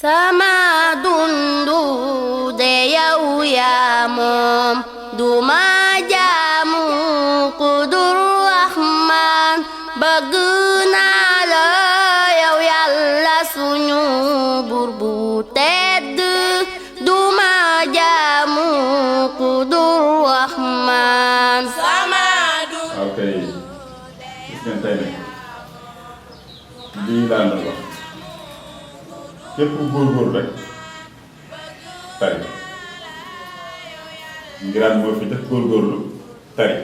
sama dundu de yow yaa moom duma jaamu ku dul Rahmaan bëgg naa la yow Yàlla suñu buur bu tedd duma jaamu ku dul Rahmaan sama dundu. ok gis ngeen tey nag lii laa doon wax képp góorgóorlu rek tari ngiraan moo fi def góorgóorlu tari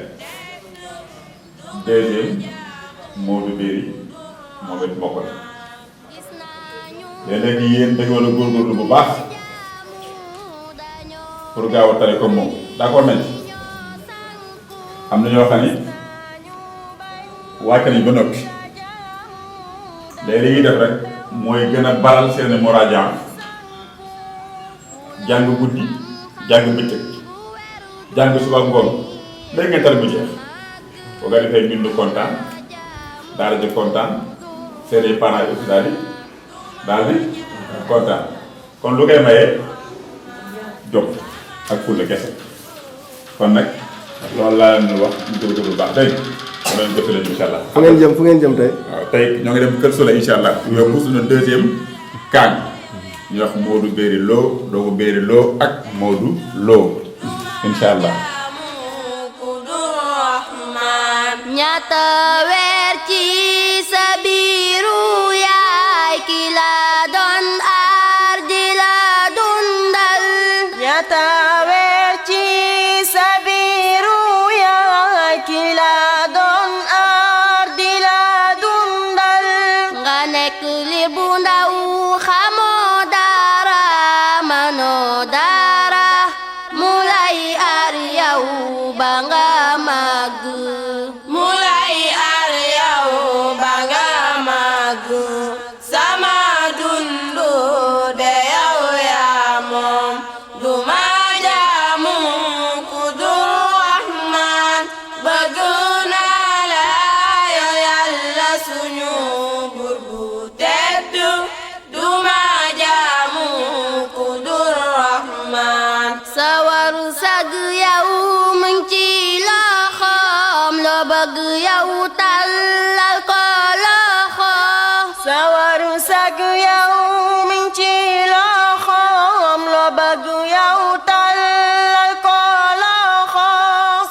deuxième Modou Béri moom it bokk na léeg-léegi yéen da ngeen a góorgóorlu bu baax pour gaaw a tari comme moom d'accord nañ am na ñoo xam ni wàcc nañ ba noppi léegi li ñuy def rek mooy gën a baral seen muraaja jàng guddi jàng bëccëg jàng suba ngoon léegi ngeen tar bu jeex boo nga defee bindu kontaan daal di kontaan seeni parents aussi daal di kontaan kon lu koy mayee jom ak fulla kese kon nag loolu laa leen wax ñu ko bu baax dégg nga doon jëfale incha allah. fu ngeen jëm tey. waaw tey ñoo ngi dem Kër Sola incha allah. ñoo pousse suñu deuxième kaang ñu wax Modou Béri Lo doogu Béri Lo ak Modou Lo incha allah. ñaata weer ci sa biiru yaay ki la doon aar di la dundal. ñaata weer ci sa biiru yaay ki la doon aar di la dundal. nga nekk liir bu ndaw xamoo dara manoo dara mu lay aar yow ba nga màgg. bëgg yow tàllal ko loxo sawaru sag yow mi ci loxoom loo bëgg yow tàllal ko loxo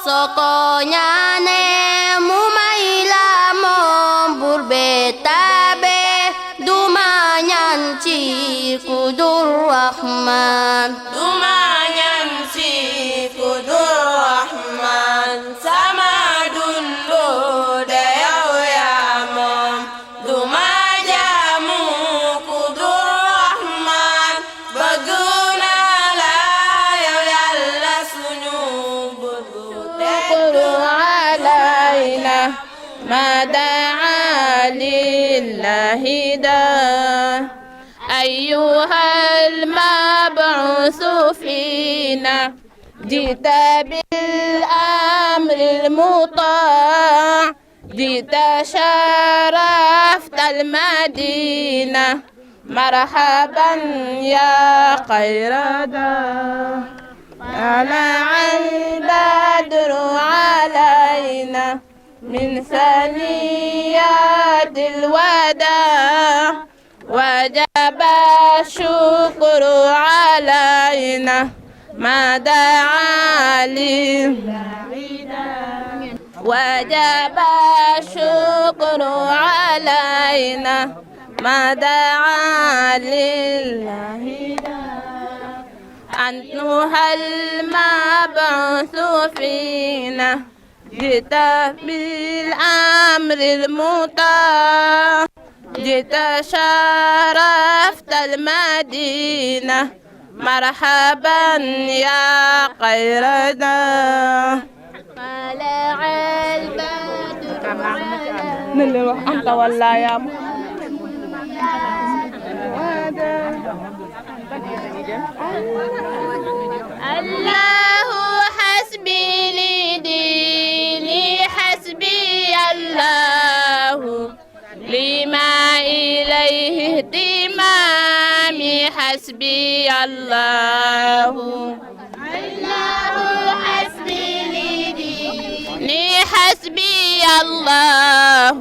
soo ko ñaanee mu may la moom buur bee taabe duma ñaan ci ku dul Rahmaan duma ñaan ci ku dul Rahmaan sama ما دعا لله داع أيها المبعوث فينا جئت بالأمر المطاع جئت شرفت المدينة مرحبا يا خير داع طلع البدر علينا من ثنيات الوداع وجب الشكر علينا ما دعا وجب الشكر علينا ما دعا لله أنتها المبعوث فينا جئت بالأمر المطاع جئت شرفت المدينة مرحبا يا خير داع طلع البدر علينا أنت والله يا الله حسبي لديني حسبي الله لما إليه اهتمامي حسبي الله حسبي لديني حسبي الله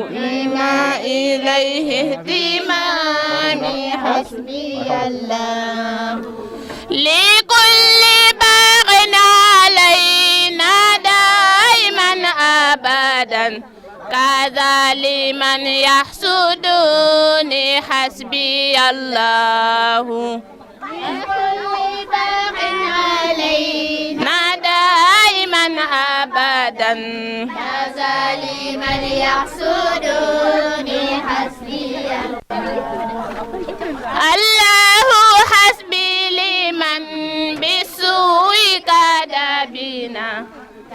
لما إليه اهتمامي حسبي الله لكل باغ علينا دائما أبدا كذا لمن يحسدني حسبي الله لكل باغ علينا دائما أبدا كذا لمن يحسدني حسبي الله حسبي لمن بالسوء كذبنا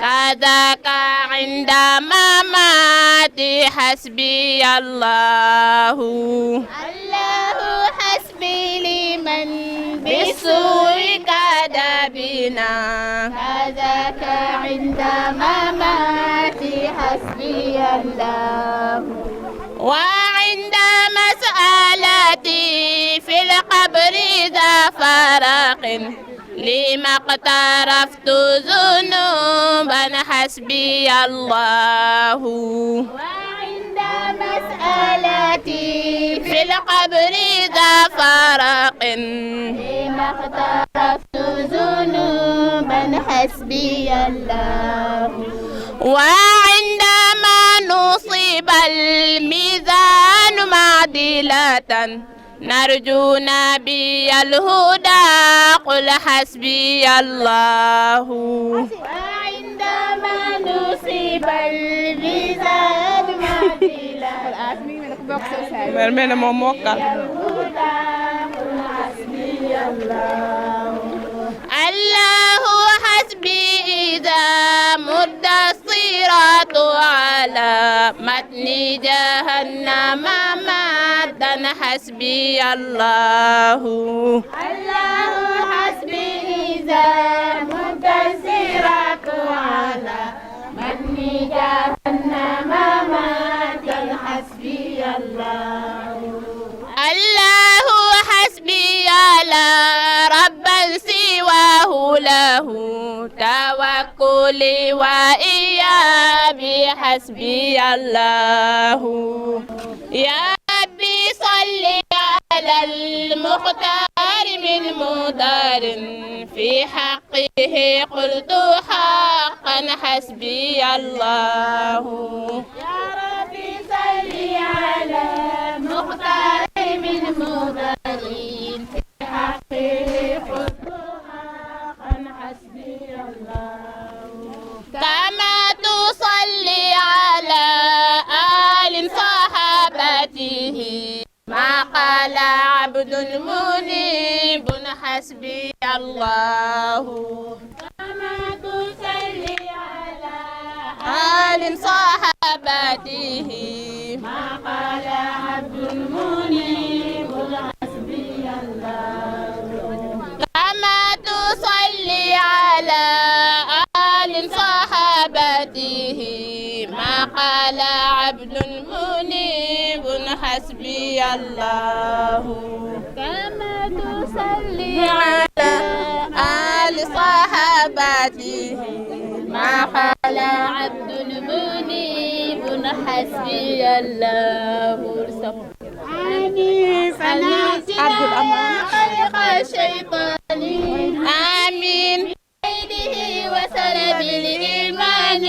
كذاك عند مماتي حسبي الله حسبي لمن بالسوء كذبنا كذاك عند مماتي حسبي الله وعند مسألتي في القبر ذا فرق لما اقترفت ذنوبا حسبي الله وعند مسألتي في القبر ذا فرق لما اقترفت ذنوبا حسبي الله وعندما نصيب الميزان معدلة نرجو نبي الهدى قل حسبي الله وعندما نصيب الميزان معدلة مرمينا موكا الله حسبي إذا مد الصراط على متن جهنم مدا حسبي الله حسبي إذا مد الصراط على متن جهنم مدا حسبي الله حسبي على ربا سواه له توكلي وإيابي حسبي الله يا ربي صل على المختار من مدار في حقه قلت حقا حسبي الله يا ربي صل على المختار من مدار في حقه قلت حقا حسبي الله كما تصلي على آل صحابته ما قال عبد منيب حسبي الله كما تصلي على آل صحابته ما قال عبد منيب حسبي الله كما تصلي على آل صحابته ما قال عبد منيب حسبي الله كما تصلي على آل صحابته ما قال عبد منيب حسبي الله آمين خلق الشيطان آمين كيده وسلب الإيمان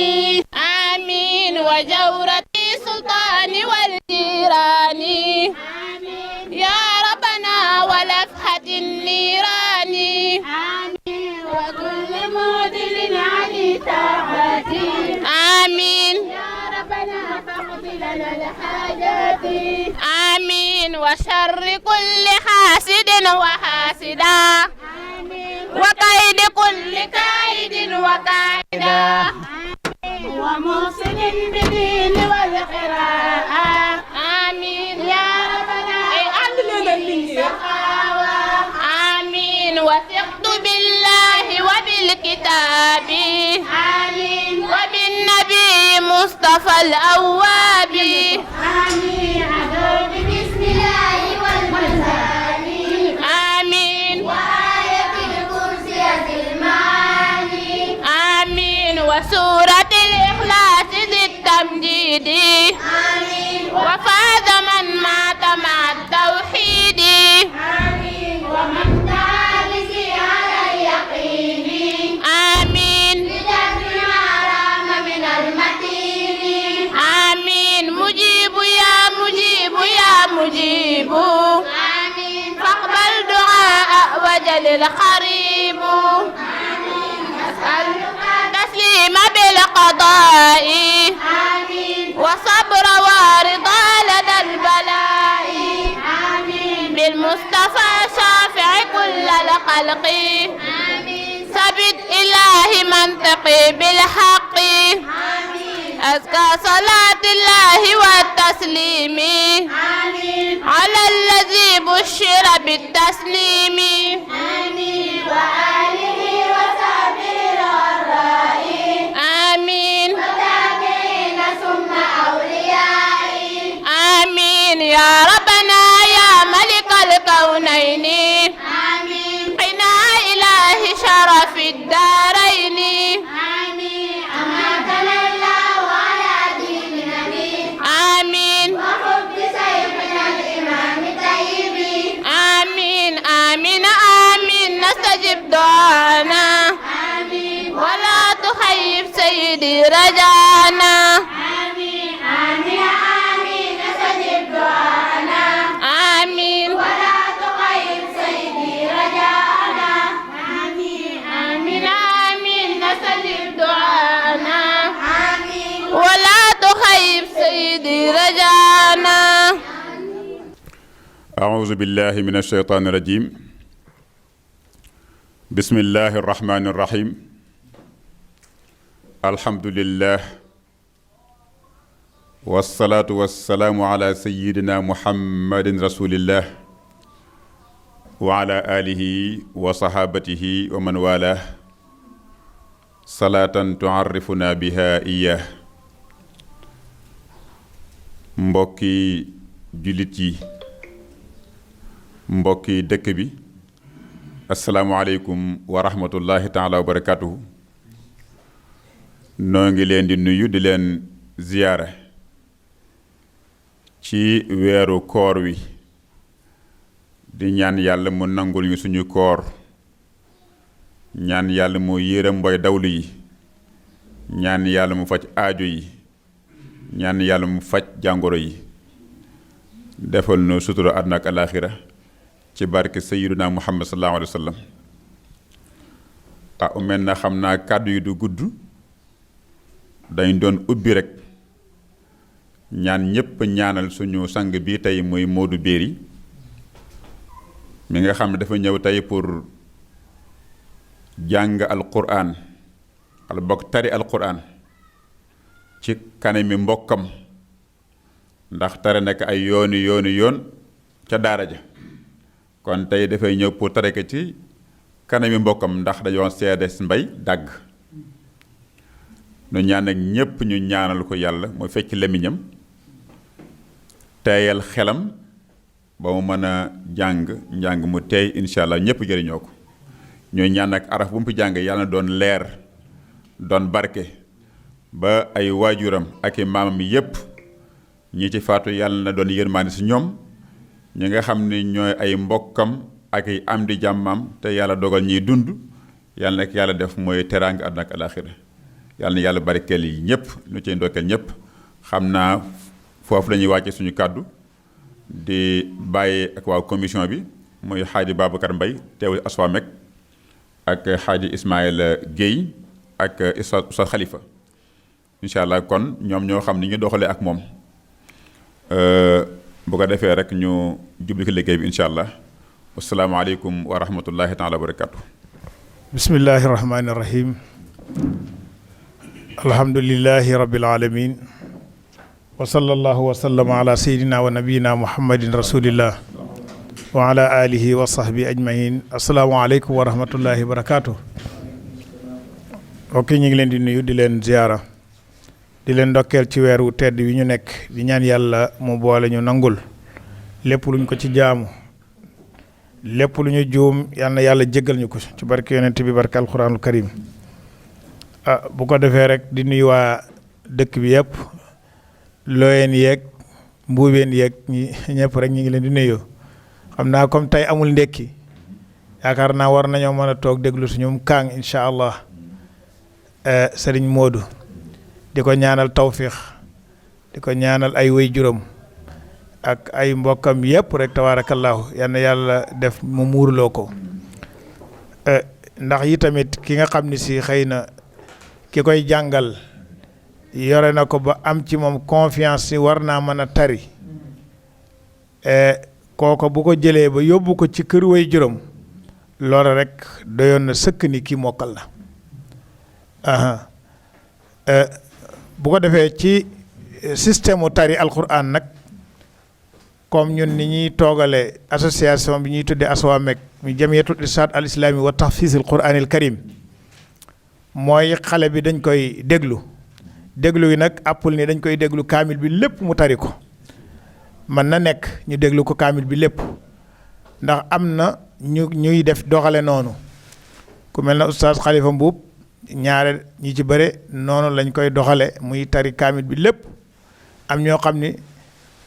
آمين وجورة السلطان والجيران آمين يا ربنا ولفحة النيران آمين وكل معدل عن طاعتي آمين يا ربنا فاقض لنا الحاجات آمين وشر كل حاسد وحاسدا وكيد كل كائد وكائدا وموصل بالدين والقراءة آمين يا ربنا آمين وثقت بالله وبالكتاب آمين وبالنبي مصطفى الأواب آمين أدعو بسم الله والمزامين وسورة الإخلاص ذي التمجيد وفاز من مات مع التوحيد ومن دعا به على اليقين آمين بجمع ما رام من المتين آمين مجيب يا مجيب يا مجيب آمين فاقبل دعاء وجل القريب آمين أسأل تسليم بالقضاء آمين وصبر ورضا لدى البلاء آمين بالمصطفى شافع كل الخلق آمين ثبت إلهي منطقي بالحق آمين أزكى صلاة الله والتسليم آمين على الذي بشر بالتسليم آمين وآله وصحبه الغراء آمين وتابعين ثم أوليائي آمين يا ربنا يا ملك الكونين آمين قنا إله شرف الدارين آمين أماتنا الله على دين نبي آمين وحب سيدنا الإمام طيب آمين آمين آمين نستجب دعانا آمين ولا تخيب سيدي رجانا آمين آمين آمين نستجب دعانا آمين ولا تخيب سيدي رجانا آمين آمين آمين نستجب دعانا آمين ولا تخيب سيدي رجانا. أعوذ بالله من الشيطان الرجيم. بسم الله الرحمن الرحيم. الحمد لله والصلاة والسلام على سيدنا محمد رسول الله وعلى آله وصحابته ومن والاه صلاة تعرفنا بها إياه. mbokki jullit yi mbokki dëkk bi asalaamualeykum wa rahmatullahi taala wa barakatuhu. noo ngi leen di nuyu di leen ziyaara ci weeru koor wi di ñaan yàlla mu nangul ñu suñu koor, ñaan yàlla mu yërëm mboy dawlu yi, ñaan yàlla mu faj aajo yi, ñaan yàlla mu faj jàngoro yi, defal nu sutura àdduna ak alaaxira ci barke sayyiduna muhammad sallallahu alayhi wa sallam. mel na xam naa kàddu yi du gudd, dañ doon ubbi rek ñaan ñépp ñaanal suñu sang bi tey muy Modou Béri mi nga xam ne dafa ñëw tey pour jàng alquran wala bokk tari alquran ci kanami mbokkam, ndax tare nekk ay yoon ca daara ja. kon tey dafay ñëw pour tare ko ci kanami mbokkam ndax dañoo seede mbay dàgg. nu ñaan ak ñépp ñu ñaanal ko yàlla mu fecc lemiñam, teeyal xelam ba mu mën a njàng mu teey incha allah ñépp jëriñoo ko. ñooy ñaan ak araf bu mu fi jàng yàlla na doon leer doon barke ba ay waajuram ak i maamam yépp ñi ci faatu yàlla na doon yërmaande si ñoom, ñi nga xam ne ñooy ay mbokkam ak i am di jàmmam te yàlla dogal ñiy dund yàlla nag yàlla def mooy teraanga àdduna ak alaaxira. yàlla na yàlla barkeel yi ñëpp nu cay ndokkeel ñëpp. xam naa foofu la ñuy wàcce suñu kàddu di bàyyi ak waa commission bi muy xaaji Babacar Mbaye teew Aswamek ak xaaji Ismaïla Guèye ak Oustaz Khalifa. incha allah kon ñoom ñoo xam ni ñu doxalee ak moom bu ko defee rek ñu jubli ko liggéey bi incha allah. asalaamaaleykum wa rahmatullahi taala wa barakatu. bismillahi rahmaani rahim. alhamdulillahi rabbil alamin wa sallallahu wa sallama ala sayyidina wa nabiyina muhammadin rasulillah wa ala alihi wa sahbi ajmain. asalaamaaleykum wa rahmatullahi wa barakatuh. ok ñu ngi leen di nuyu di leen ziyaara di leen ndokkeel ci weeru tedd wi ñu nekk di ñaan yàlla mu boole ñu nangul lépp luñ ko ci jaamu, lépp lu ñu juum yal na yàlla jéggal ñu ko ci barke yonent bi barke alquranul karim. bu ko defee rek di nuyu waa dëkk bi yëpp looyeen yeeg mbuubeen yeeg ñi ñëpp rek ñu ngi leen di nuyu xam naa comme tey amul ndekki yaakaar naa war nañoo mën a toog déglu suñu kaang incha allah Serigne Modou di ko ñaanal tawfiix di ko ñaanal ay way juróom ak ay mbokkam yëpp rek tabaarakallaahu yal na yàlla def mu muurloo ko ndax yi tamit ki nga xam ni si xëy na ki koy jàngal yore na ko ba am ci moom confiance si war naa mën a tari kooko bu ko jëlee ba yóbbu ko ci kër way juróom loola rek doyoon na sëkk ni kii mokkal na bu ko defee ci système mu tari alquran nag comme ñun ni ñuy toogale association bi ñuy tuddee ASWAMEC mi jamiyatul irshad al islami wa tahfiz al quranil karim mooy xale bi dañ koy déglu yi nag àppul ni dañ koy déglu kaamil bi lépp mu tari ko mën na nekk ñu déglu ko kaamil bi lépp ndax am na ñuy def doxale noonu ku mel na oustaz Khalifa Mbuub ñaare ñi ci bëre noonu lañ koy doxale muy tari kaamil bi lépp am ñoo xam ni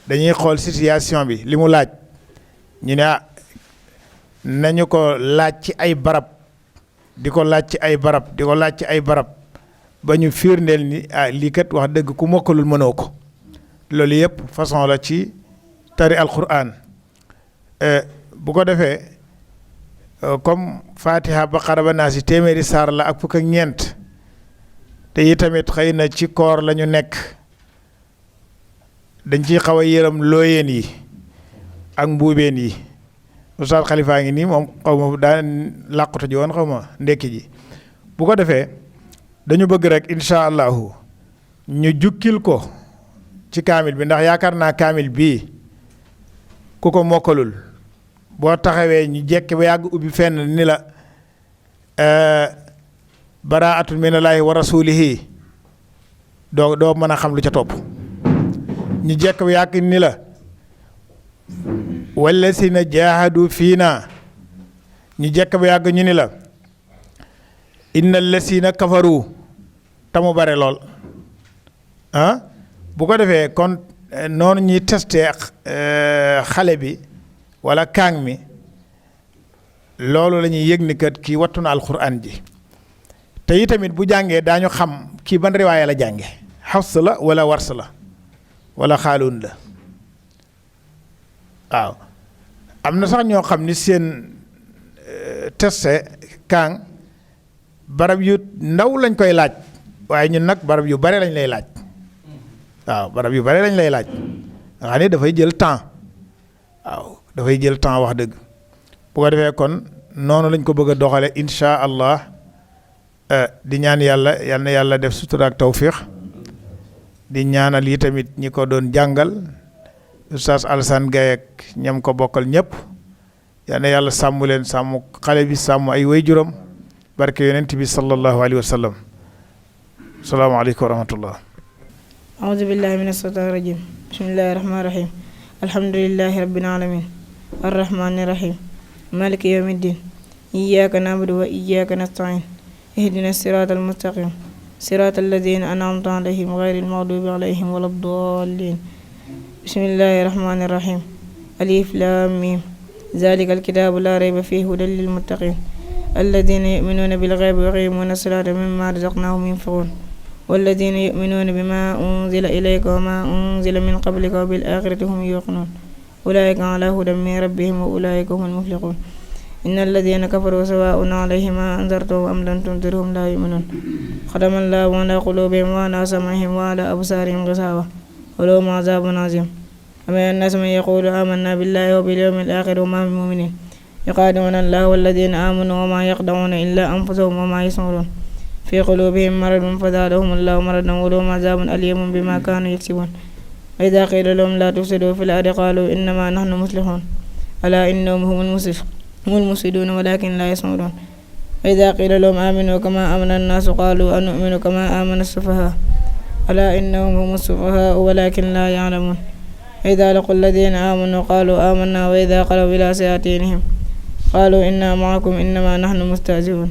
dañuy xool situation bi li mu laaj ñu ne nañu ko laaj ci ay barab di ko laaj ci ay barab ba ñu firndeel ni lii kat wax dëgg ku mokkalul mënoo ko loolu yëpp façon la ci tari alquran bu ko defee comme Fatiha Baqara ba Naas téeméeri saar la ak fukk ak ñeent te yi tamit xëy na ci koor la ñu nekk dañ ciy xaw a yërëm looyeen yi ak mbuubeen yi Oustaz Khalifa ngi nii moom xaw ma daan làqutu ji woon xaw ma ndekki ji bu ko defee dañu bëgg rek incha allahu ñu jukkil ko ci kaamil bi ndax yaakaar naa kaamil bii ku ko mokkalul boo taxawee ñu jekki ba yàgg ubbi fenn ni la baraatun minallaahi wa rasuulihi doo mën a xam lu ca topp ñu jekk ba yàgg ni la wallazina jaahadu fiina ñu jekk ba yàgg ñu ni la innal lazina kafaru tamu bare lool bu ko defee kon noonu ñuy testé xale bi wala kaang mi loolu la ñuy yëg ni kat kii wattu na alquran ji te yi tamit bu jàngee daañu xam kii ban riwaaya la jànge Hafs la wala Wars la wala Xaaluun la waaw am na sax ñoo xam ni seen testé kaang barab yu ndaw lañ koy laaj waaye ñun nag barab yu bare lañ lay laaj waaw barab yu bare lañ lay laaj nga xam ne dafay jël temps waaw dafay jël temps wax dëgg bu ko defee kon noonu lañ ko bëgg a doxale insha allah di ñaan yàlla yal na yàlla def sutura ak tawfiix di ñaanal yi tamit ñi ko doon jàngal Oustaz Alassane Gaye ak ñam ko bokkal ñëpp yal na yàlla sàmm leen sàmm xale bi sàmm ay waajuram barke yonent bi sallallahu alayhi wa sallam salaamaaleykum wa rahmatullah أعوذ بالله من الشيطان الرجيم بسم الله الرحمن الرحيم الحمد لله رب العالمين الرحمن الرحيم مالك يوم الدين إياك نعبد وإياك نستعين اهدنا الصراط المستقيم صراط الذين أنعمت عليهم غير المغضوب عليهم ولا الضالين بسم الله الرحمن الرحيم ألف لام ميم ذلك الكتاب لا ريب فيه هدى للمتقين الذين يؤمنون بالغيب ويقيمون الصلاة مما رزقناهم ينفقون والذين يؤمنون بما أنزل إليك وما أنزل من قبلك وبالآخرة هم يوقنون أولئك على هدى من ربهم وأولئك هم المفلحون إن الذين كفروا سواء عليهم أنذرتهم أم لم تنذرهم لا يؤمنون ختم الله على قلوبهم وعلى سمعهم وعلى أبصارهم غشاوة ولهم عذاب عظيم أما الناس من يقول آمنا بالله وباليوم الآخر وما هم مؤمنين يخادعون الله والذين آمنوا وما يخدعون إلا أنفسهم وما يشعرون في قلوبهم مرض فزادهم الله مرضا ولهم عذاب أليم بما كانوا يكسبون وإذا قيل لهم لا تفسدوا في الأرض قالوا إنما نحن مصلحون ألا إنهم هم المفسدون ولكن لا يشعرون وإذا قيل لهم آمنوا كما آمن الناس قالوا أنؤمن كما آمن السفهاء ألا إنهم هم السفهاء ولكن لا يعلمون وإذا لقوا الذين آمنوا قالوا آمنا وإذا خلوا إلى شياطينهم قالوا إنا معكم إنما نحن مستهزئون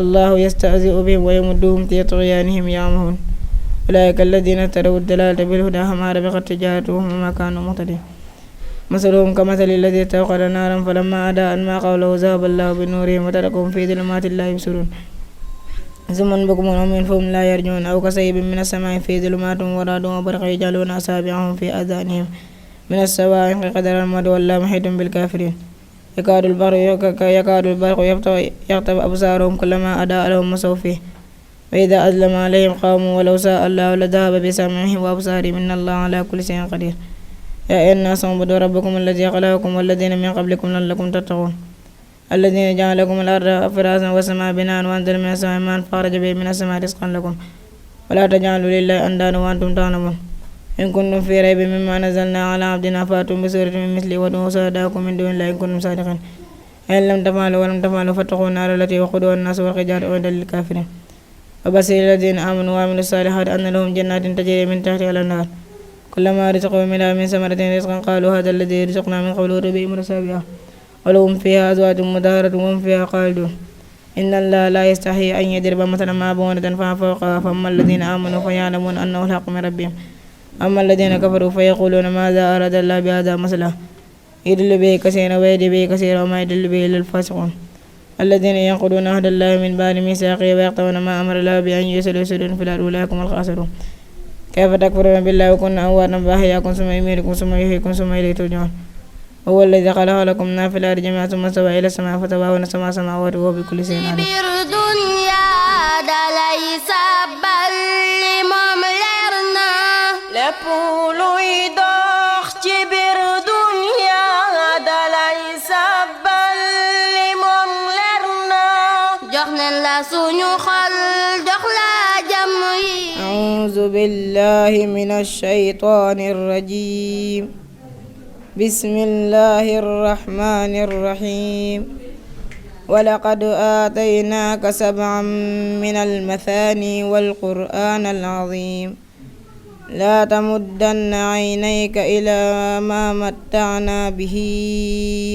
الله يستهزئ بهم ويمدهم في طغيانهم يعمهون أولئك الذين اشتروا الضلالة بالهدى فما ربحت تجارتهم وما كانوا مهتدين مثلهم كمثل الذي استوقد نارا فلما أضاءت ما حوله ذهب الله بنورهم وتركهم في ظلمات لا يبصرون صم بكم عمي فهم لا يرجعون أو كصيب من السماء في ظلمات ورعد وبرق يجعلون أصابعهم في آذانهم من الصواعق قدر المد والله محيط بالكافرين يكاد البرق يخطف أبصارهم كلما أضاء لهم مشوا فيه وإذا أظلم عليهم قاموا ولو شاء الله لذهب بسمعهم وأبصارهم إن الله على كل شيء قدير يا أيها الناس اعبدوا ربكم الذي خلقكم والذين من قبلكم لعلكم تتقون الذين جعل لكم الأرض فراشا والسماء بناء وأنزل من السماء ماء فأخرج به من السماء رزقا لكم ولا تجعلوا لله أندادا وأنتم تعلمون إن كنتم في ريب مما نزلنا على عبدنا فأتوا بسورة من مثله وادعوا شهداءكم من دون الله إن كنتم صادقين إن لم تفعلوا ولم تفعلوا فاتقوا النار التي وقودها الناس والحجارة أعدت للكافرين وبشر الذين آمنوا وعملوا الصالحات أن لهم جنات تجري من تحتها الأنهار كلما رزقوا منها من ثمرة رزقا قالوا هذا الذي رزقنا من قبل ربيع مرسابها ولهم فيها أزواج مطهرة وهم فيها خالدون إن الله لا يستحي أن يضرب مثلا ما بعوضة فما فوقها فأما الذين آمنوا فيعلمون أنه الحق من ربهم أما الذين كفروا فيقولون ماذا أراد الله بهذا مثلا يضل به كثيرا ويهدي به كثيرا وما يضل به إلا الفاسقون الذين ينقضون عهد الله من بعد ميثاقه ويقطعون ما أمر الله بأن يوصل يفسدون في الأرض أولئك هم الخاسرون كيف تكفرون بالله وكنا أمواتا فأحياكم ثم يميتكم ثم يحييكم ثم إليه ترجعون هو الذي خلق لكم ما في الأرض جميعا ثم استوى إلى السماء فتباين سبع سماوات وهو بكل شيء عليم lépp luy dox ci biir dunya dalay sabbal li moom leer na jox nañ la suñu xol jox la jàmm yi أعوذ بالله من الشيطان الرجيم بسم الله الرحمن الرحيم ولقد آتيناك سبعا من المثاني والقرآن العظيم لا تمدن عينيك إلى ما متعنا به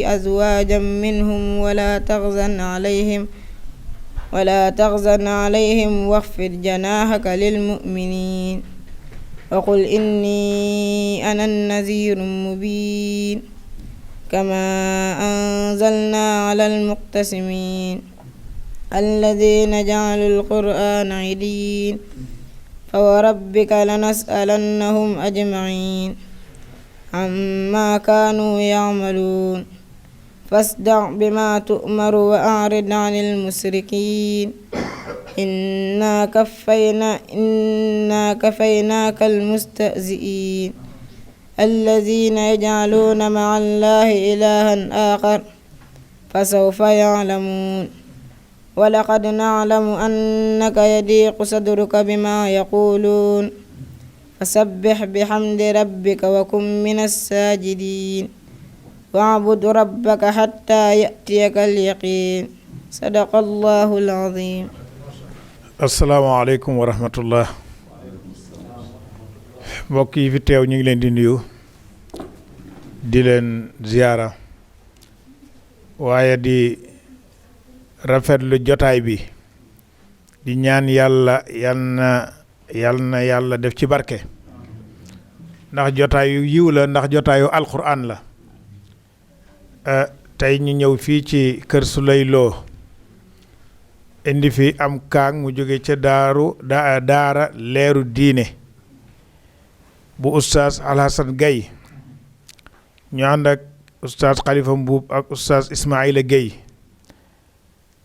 أزواجا منهم ولا تغزن عليهم واخفض جناحك للمؤمنين وقل إني أنا النذير المبين كما أنزلنا على المقتسمين الذين جعلوا القرآن عضين فوربك لنسألنهم أجمعين عما كانوا يعملون فاصدع بما تؤمر وأعرض عن المشركين إنا كفيناك المستهزئين الذين يجعلون مع الله إلها آخر فسوف يعلمون ولقد نعلم أنك يضيق صدرك بما يقولون فسبح بحمد ربك وكن من الساجدين واعبد ربك حتى يأتيك اليقين صدق الله العظيم asalaamaaleykum wa rahmatullah mbokk yi fi teew ñu ngi leen di nuyu di leen ziyaara waaye di rafetlu jotaay bi di ñaan yàlla yal na yàlla def ci barke ndax jotaayu yiw la ndax jotaayu alquran la tey ñu ñëw fii ci kër Souleye Lo indi fi am kaang mu jóge ca daara leeru diine bu oustaz Alhasan Gaye ñu ànd ak oustaz Khalifa Mbuub ak oustaz Ismaïla Gueye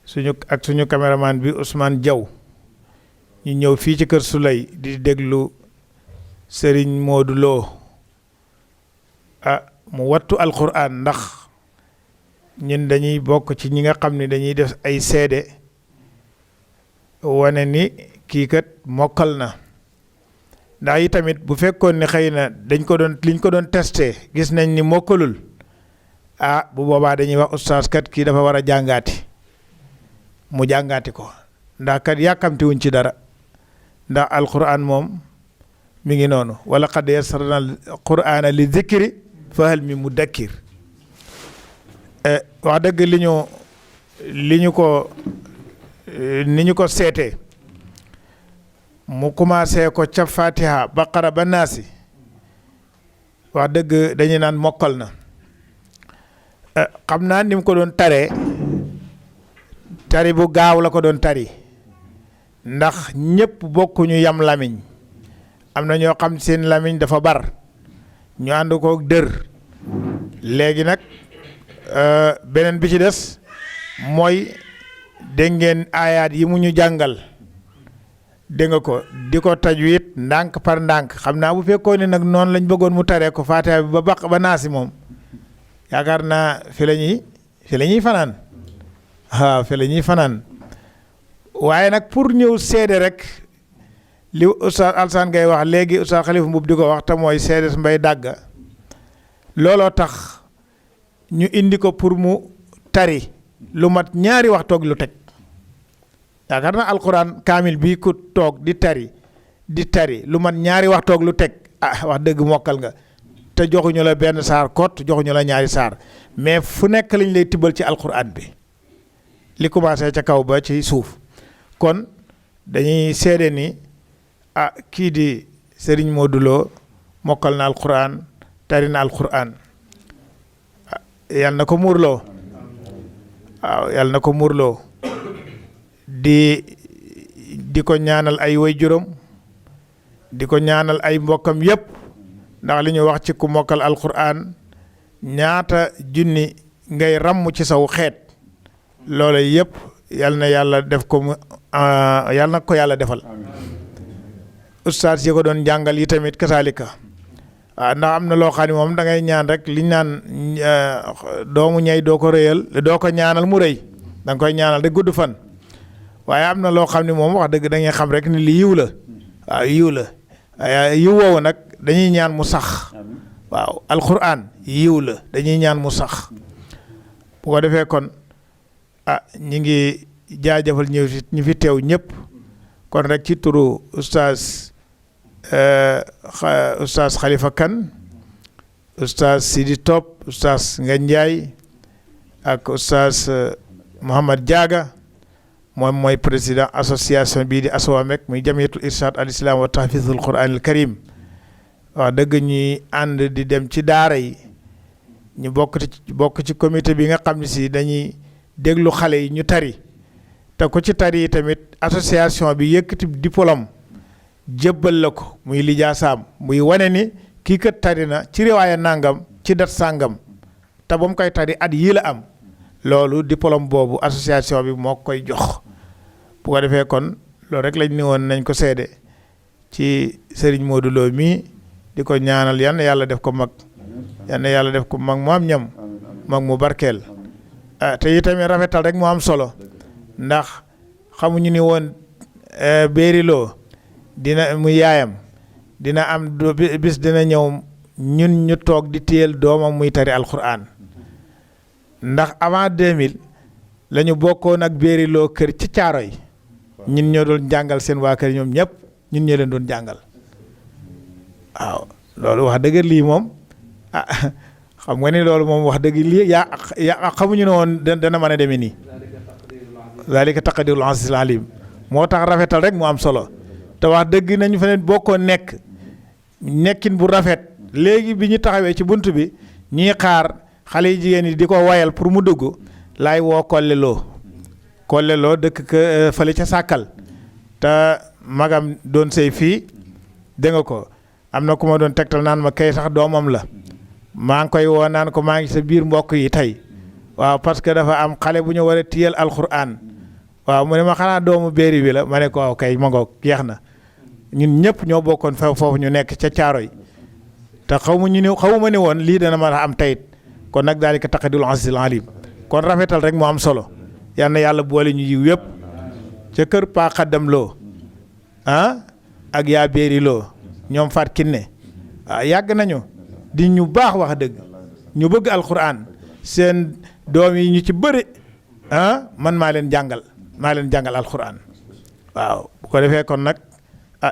suñu caméraman bi Ousmane Diaw ñu ñëw fii ci kër Souleye di déglu Serigne Modou Lo mu wattu alquran ndax ñun dañuy bokk ci ñi nga xam ne dañuy def ay seede wane ni kii kat mokkal na ndax yi tamit bu fekkoon ni xëy na liñ ko doon testé gis nañ ni mokkalul bu boobaa dañuy wax oustaz kat kii dafa war a jàngaati mu jàngaati ko ndax kat yàkkamti wuñ ci dara ndax alquran moom mi ngi noonu wala qad yassarna alqur'ana li dhikri fa hal min mudakkir wax dëgg li ñu ko ni ñu ko seetee mu commencé ko ca Fatiha Baqara ba Naasi wax dëgg dañuy naan mokkal na xam naa ni mu ko doon taree tari bu gaaw la ko doon tari ndax ñëpp bokkuñu yam lamiñ am na ñoo xam seen lamiñ dafa bar ñu ànd ko dër léegi nag beneen bi ci des mooy dégg ngeen aayaat yi mu ñu jàngal dégg nga ko di ko tajwid ndànk par ndànk xam naa bu fekkoon ne nag noonu lañ bëggoon mu taree ko Faatiha bi ba baq ba Naasi moom yaakaar naa fi la ñuy fanaan waaw fi la ñuy fanaan waaye nag pour ñëw seede rek li Oustaz Alsaan ngay wax léegi Oustaz Xalifa Mbuub di ko wax te mooy seede Mbay Dàgga looloo tax ñu indi ko pour mu tari lu mat ñaari wax toog lu teg yaakaar naa alquran kaamil bi ku toog di tari lu mat ñaari wax toog lu teg wax dëgg mokkal nga te joxuñu la benn saar kot joxuñu la ñaari saar mais fu nekk lañ lay tibbal ci alquran bi li commencé ca kaw ba ci suuf kon dañuy seede ni kii di Sëriñ Modou Lo mokkal na alquran tari na alquran yal na ko muurloo waaw yal na ko muurloo di ko ñaanal ay waajuram di ko ñaanal ay mbokkam yépp ndax li ñu wax ci ku mokkal alquran ñaata junni ngay ràmm ci saw xeet loola yépp yal na yàlla def ko mu yal na ko yàlla defal ustaas yi ko doon jàngal yi tamit kasaalika waaw ndax am na loo xam ne moom da ngay ñaan rek liñ naan doomu ñay doo ko rëyal doo ko ñaanal mu rëy da nga koy ñaanal rek gudd fan waaye am na loo xam ne moom wax dëgg da ngay xam rek ni li yiw la waaw yiw la waaye yiw woowu nag dañuy ñaan mu sax waaw alquran yiw la dañuy ñaan mu sax bu ko defee kon ñi ngi jaajëfal ñi fi teew ñëpp kon rek ci turu ustaas Xalifa Kan ustaas Sidi Top ustaas Nga Njaay ak ustaas Mouhamad Diaga moom mooy président association bii di ASWAMEC muy jamiyatul irshad al islam wa tahfizul quran al karim wax dëgg ñuy ànd di dem ci daara yi ñu bokk ci comité bi nga xam ne si dañuy déglu xale yi ñu tari te ko ci tari yi tamit association bi yëkkati diplôme jébbal la ko muy lijaasaam muy wane ni kii kat tari na ci riwaaya nangam ci dat sàngam te ba mu koy tari at yii la am loolu diplôme boobu association bi moo koy jox bu ko defee kon loolu rek lañ ni woon nañ ko seede ci Serigne Modou Lo mii di ko ñaanal yan yàlla def ko mag yan yàlla def ko mag mu am ñam mag mu barkeel te itamit rafetal rek mu am solo ndax xamuñu ni woon Béri Lo dina mu yaayam dina am bis dina ñëw ñun ñu toog di téyel doomam muy tari alquran ndax avant 2000 la ñu bokkoon ak Béri Lo kër ci caaro yi ñun ñoo doon jàngal seen waa kër ñoom ñëpp ñun ñoo leen doon jàngal waaw loolu wax dëgg lii moom xam nga ni loolu moom wax dëgg lii yaa xamuñu ne woon dana mën a demee nii zalika taqdirul azizil alim moo tax rafetal rek mu am solo te wax dëgg nañu fa ne bokkoon nekkin bu rafet léegi bi ñu taxawee ci bunt bi ñuy xaar xale yi jigéen yi di ko wayal pour mu dugg laay woo Kolle Lo dëkk ka fële ca Sàkkal te magam doon sëy fii dégg nga ko am na ku ma doon tegtal naan ma kay sax doomam la maa ngi koy woo naan ko maa ngi sa biir mbokk yi tey waaw parce que dafa am xale bu ñu war a tiyal alquran waaw mu ne ma xanaa doomu Béri bi la ma ne ko waaw kay ma ngoog jeex na ñun ñëpp ñoo bokkoon foofu ñu nekk ca caaro yi te xawma ne woon lii dana mën a am tayit kon nag daal di ko taqdirul azizil alim kon rafetal rek moo am solo yal na yàlla boole ñu yiw yëpp ca kër Pa Xaddam Lo ak yaa Béri Lo ñoom Faat Kinne yàgg nañu di ñu baax wax dëgg ñu bëgg alquran seen doom yi ñu ci bëri man maa leen jàngal alquran waaw bu ko defee kon nag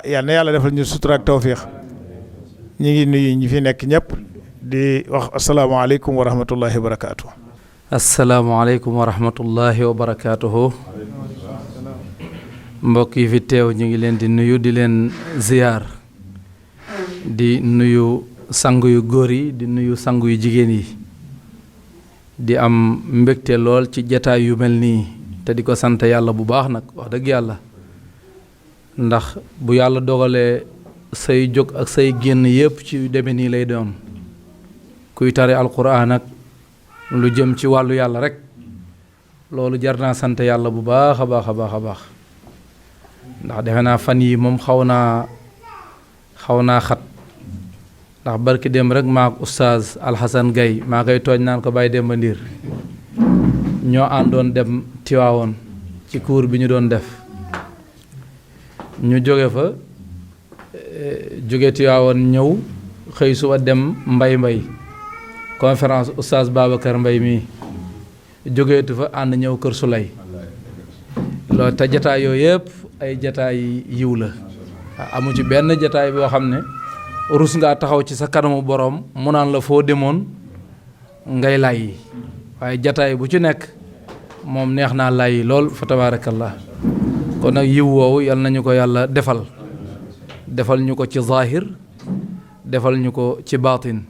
yal na yàlla defal ñu sutura ak tawfiix ñu ngi nuyu ñi fi nekk ñëpp di wax asalaamaaleykum wa rahmatullahi wa barakaatu. asalaamaaleykum wa rahmatullahi wa barakaatuhu. mbokk yi fi teew ñu ngi leen di nuyu di leen ziyaar di nuyu sang yu góor yi di nuyu sang yu jigéen yi di am mbégte lool ci jataay yu mel nii te di ko sant yàlla bu baax nag wax dëgg yàlla ndax bu yàlla dogalee say jóg ak say génn yépp ci deme nii lay doon kuy tari alquran ak lu jëm ci wàllu yàlla rek loolu jar naa sant yàlla bu baax a baax a baax a baax ndax defe naa fan yi moom xaw naa xat ndax barki dem rek maak oustaz Alxasan Gay maa koy tooñ naan ko bàyyi Demba Ndiir ñoo àndoon dem Tiwaawoon ci cours bi ñu doon def ñu jóge fa jóge Tiwaawoon ñëw xëy suba dem mbay conférence oustaz Babacar Mbay mii jógeetu fa ànd ñëw Kër Sulay loolu te jataay yooyu yëpp ay jataay yiw la amu ci benn jataay boo xam ne rus ngaa taxaw ci sa kanamu boroom mu naan la foo demoon ngay lay waaye jataay bu ci nekk moom neex naa lay lool fa tabaarakallah kon nag yiw woowu yal nañu ko yàlla defal ñu ko ci zaahir defal ñu ko ci baatin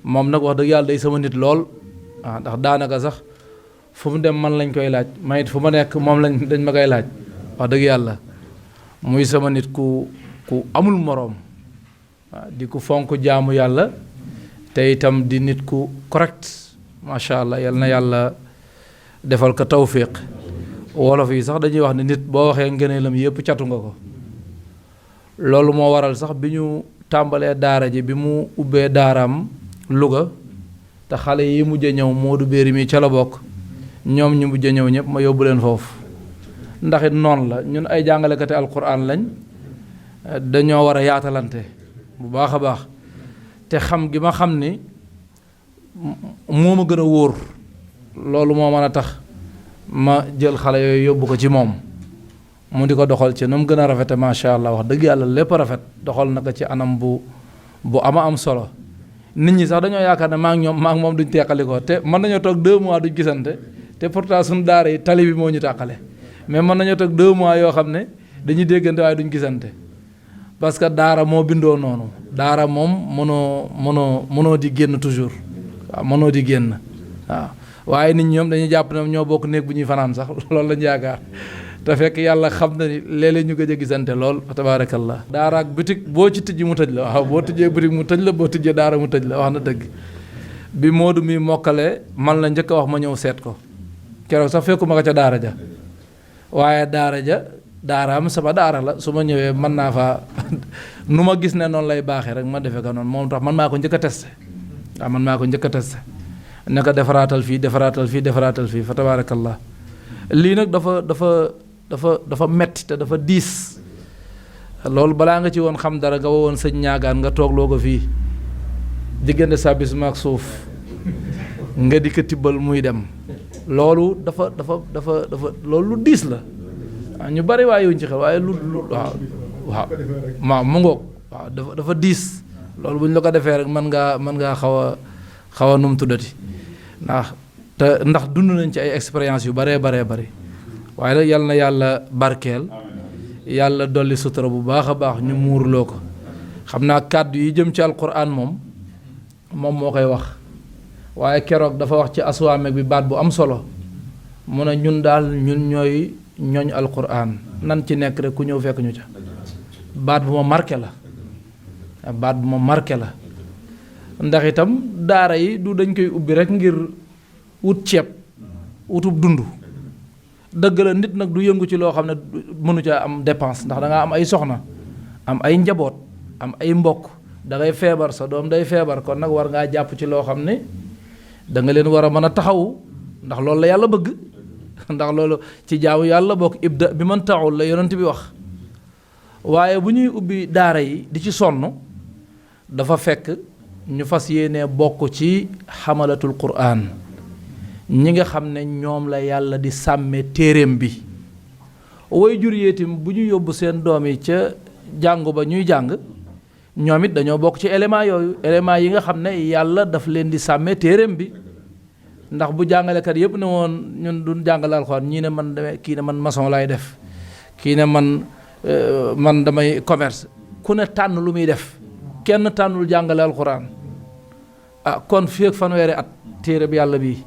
moom nag wax dëgg yàlla day sama nit lool ndax daanaka sax fu mu dem man lañ koy laaj mayit fu ma nekk moom dañ ma koy laaj wax dëgg yàlla muy sama nit ku amul moroom di ku fonk jaamu yàlla te itam di nit ku correct macha allah yal na yàlla defal ko tawfiq wolof yi sax dañuy wax ne nit boo waxee ngëneelam yépp catu nga ko loolu moo waral sax bi ñu tàmbalee daara ji bi mu ubbee daaraam Louga te xale yi mujj a ñëw Modou Béri mi ca la bokk ñoom ñu mujj a ñëw ñëpp ma yóbbu leen foofu ndax it noonu la ñun ay jàngalekati alquran lañ dañoo war a yaatalante bu baax a baax te xam gi ma xam ni moo ma gën a wóor loolu moo mën a tax ma jël xale yooyu yóbbu ko ci moom mu di ko doxal ci nu mu gën a rafete macha allah wax dëgg yàlla lépp rafet doxal na ko ci anam bu ama am solo nit ñi sax dañoo yaakaar ne maa ngi moom duñ teqalikoo te mën nañoo toog 2 mois duñ gisante te pourtant suñu daara yi tali bi moo ñu tàqale mais mën nañoo toog 2 mois yoo xam ne dañuy déggante waaye duñ gisante parce que daara moo bindoo noonu daara moom mënoo di génn toujours waaw mënoo di génn waaw waaye nit ñoom dañuy jàpp ne ñoo bokk néeg bu ñuy fanaan sax loolu lañ yaakaar te fekk yàlla xam na ni léeg-léeg ñu gëj a gisante lool tabaarakallah daara ak bitig boo ci tijji mu tëj la waaw boo tijjee bitig mu tëj la boo tijjee daara mu tëj la wax na dëgg bi Moodu mi mokkale man la njëkk a wax ma ñëw seet ko keroog sax fekkuma ko ca daara ja waaye daaraam sama daara la su ma ñëwee mën naa fa nu ma gis ne noonu lay baaxee rek ma defee ko noonu moom tax man maa ko njëkk a testé waaw man maa ko njëkk a testé ne ko defaraatal fii fa tabaarakallah lii nag dafa metti te dafa diis loolu balaa nga ci woon xam dara nga wowoon sëñ ñaagaan nga toog loo ko fii diggante sàbbis maak suuf nga di ko tibbal muy dem loolu dafa loolu lu diis la ñu bari waaye yuñ ci xel waaye lu waaw mu ngoog waaw dafa diis loolu bu ñu la ko defee rek mën ngaa xaw a num tuddati ndax dund nañ ci ay expérience yu baree bari waaye nag yal na yàlla barkeel yàlla dolli sutura bu baax a baax ñu muurloo ko xam naa kàddu yi jëm ci alquran moom moo koy wax waaye keroog dafa wax ci aswaamek bi baat bu am solo mu ne ñun ñooy ñooñ alquran nan ci nekk rek ku ñëw fekk ñu ca baat bu ma marqué la ndax itam daara yi du dañ koy ubbi rek ngir wut ceeb wutub dund dëgg la nit nag du yëngu ci loo xam ne mënu ca am dépense ndax da nga am ay soxna am ay njaboot am ay mbokk da ngay feebar sa doom day feebar kon nag war ngaa jàpp ci loo xam ne da nga leen war a mën a taxawu ndax loolu la yàlla bëgg ndax loolu ci jaamu yàlla bokk ibda bi man taxul la yonent bi wax waaye bu ñuy ubbi daara yi di ci sonn dafa fekk ñu fas yéene bokk ci xamalatul quraan ñi nga xam ne ñoom la yàlla di sàmme téereem bi way jur yeetim bu ñu yóbbu seen doom yi ca jàngu ba ñuy jàng ñoom it dañoo bokk ci élément yooyu élément yi nga xam ne yàlla daf leen di sàmme téereem bi ndax bu jàngalekat yépp ne woon ñun duñ jàngale alxuraan ñii ne man demee kii ne man maçon laay def kii ne man damay commerce ku ne tànn lu muy def kenn tànnul jàngale alxuraan kon fii ak fanweeri at téere bi yàlla bii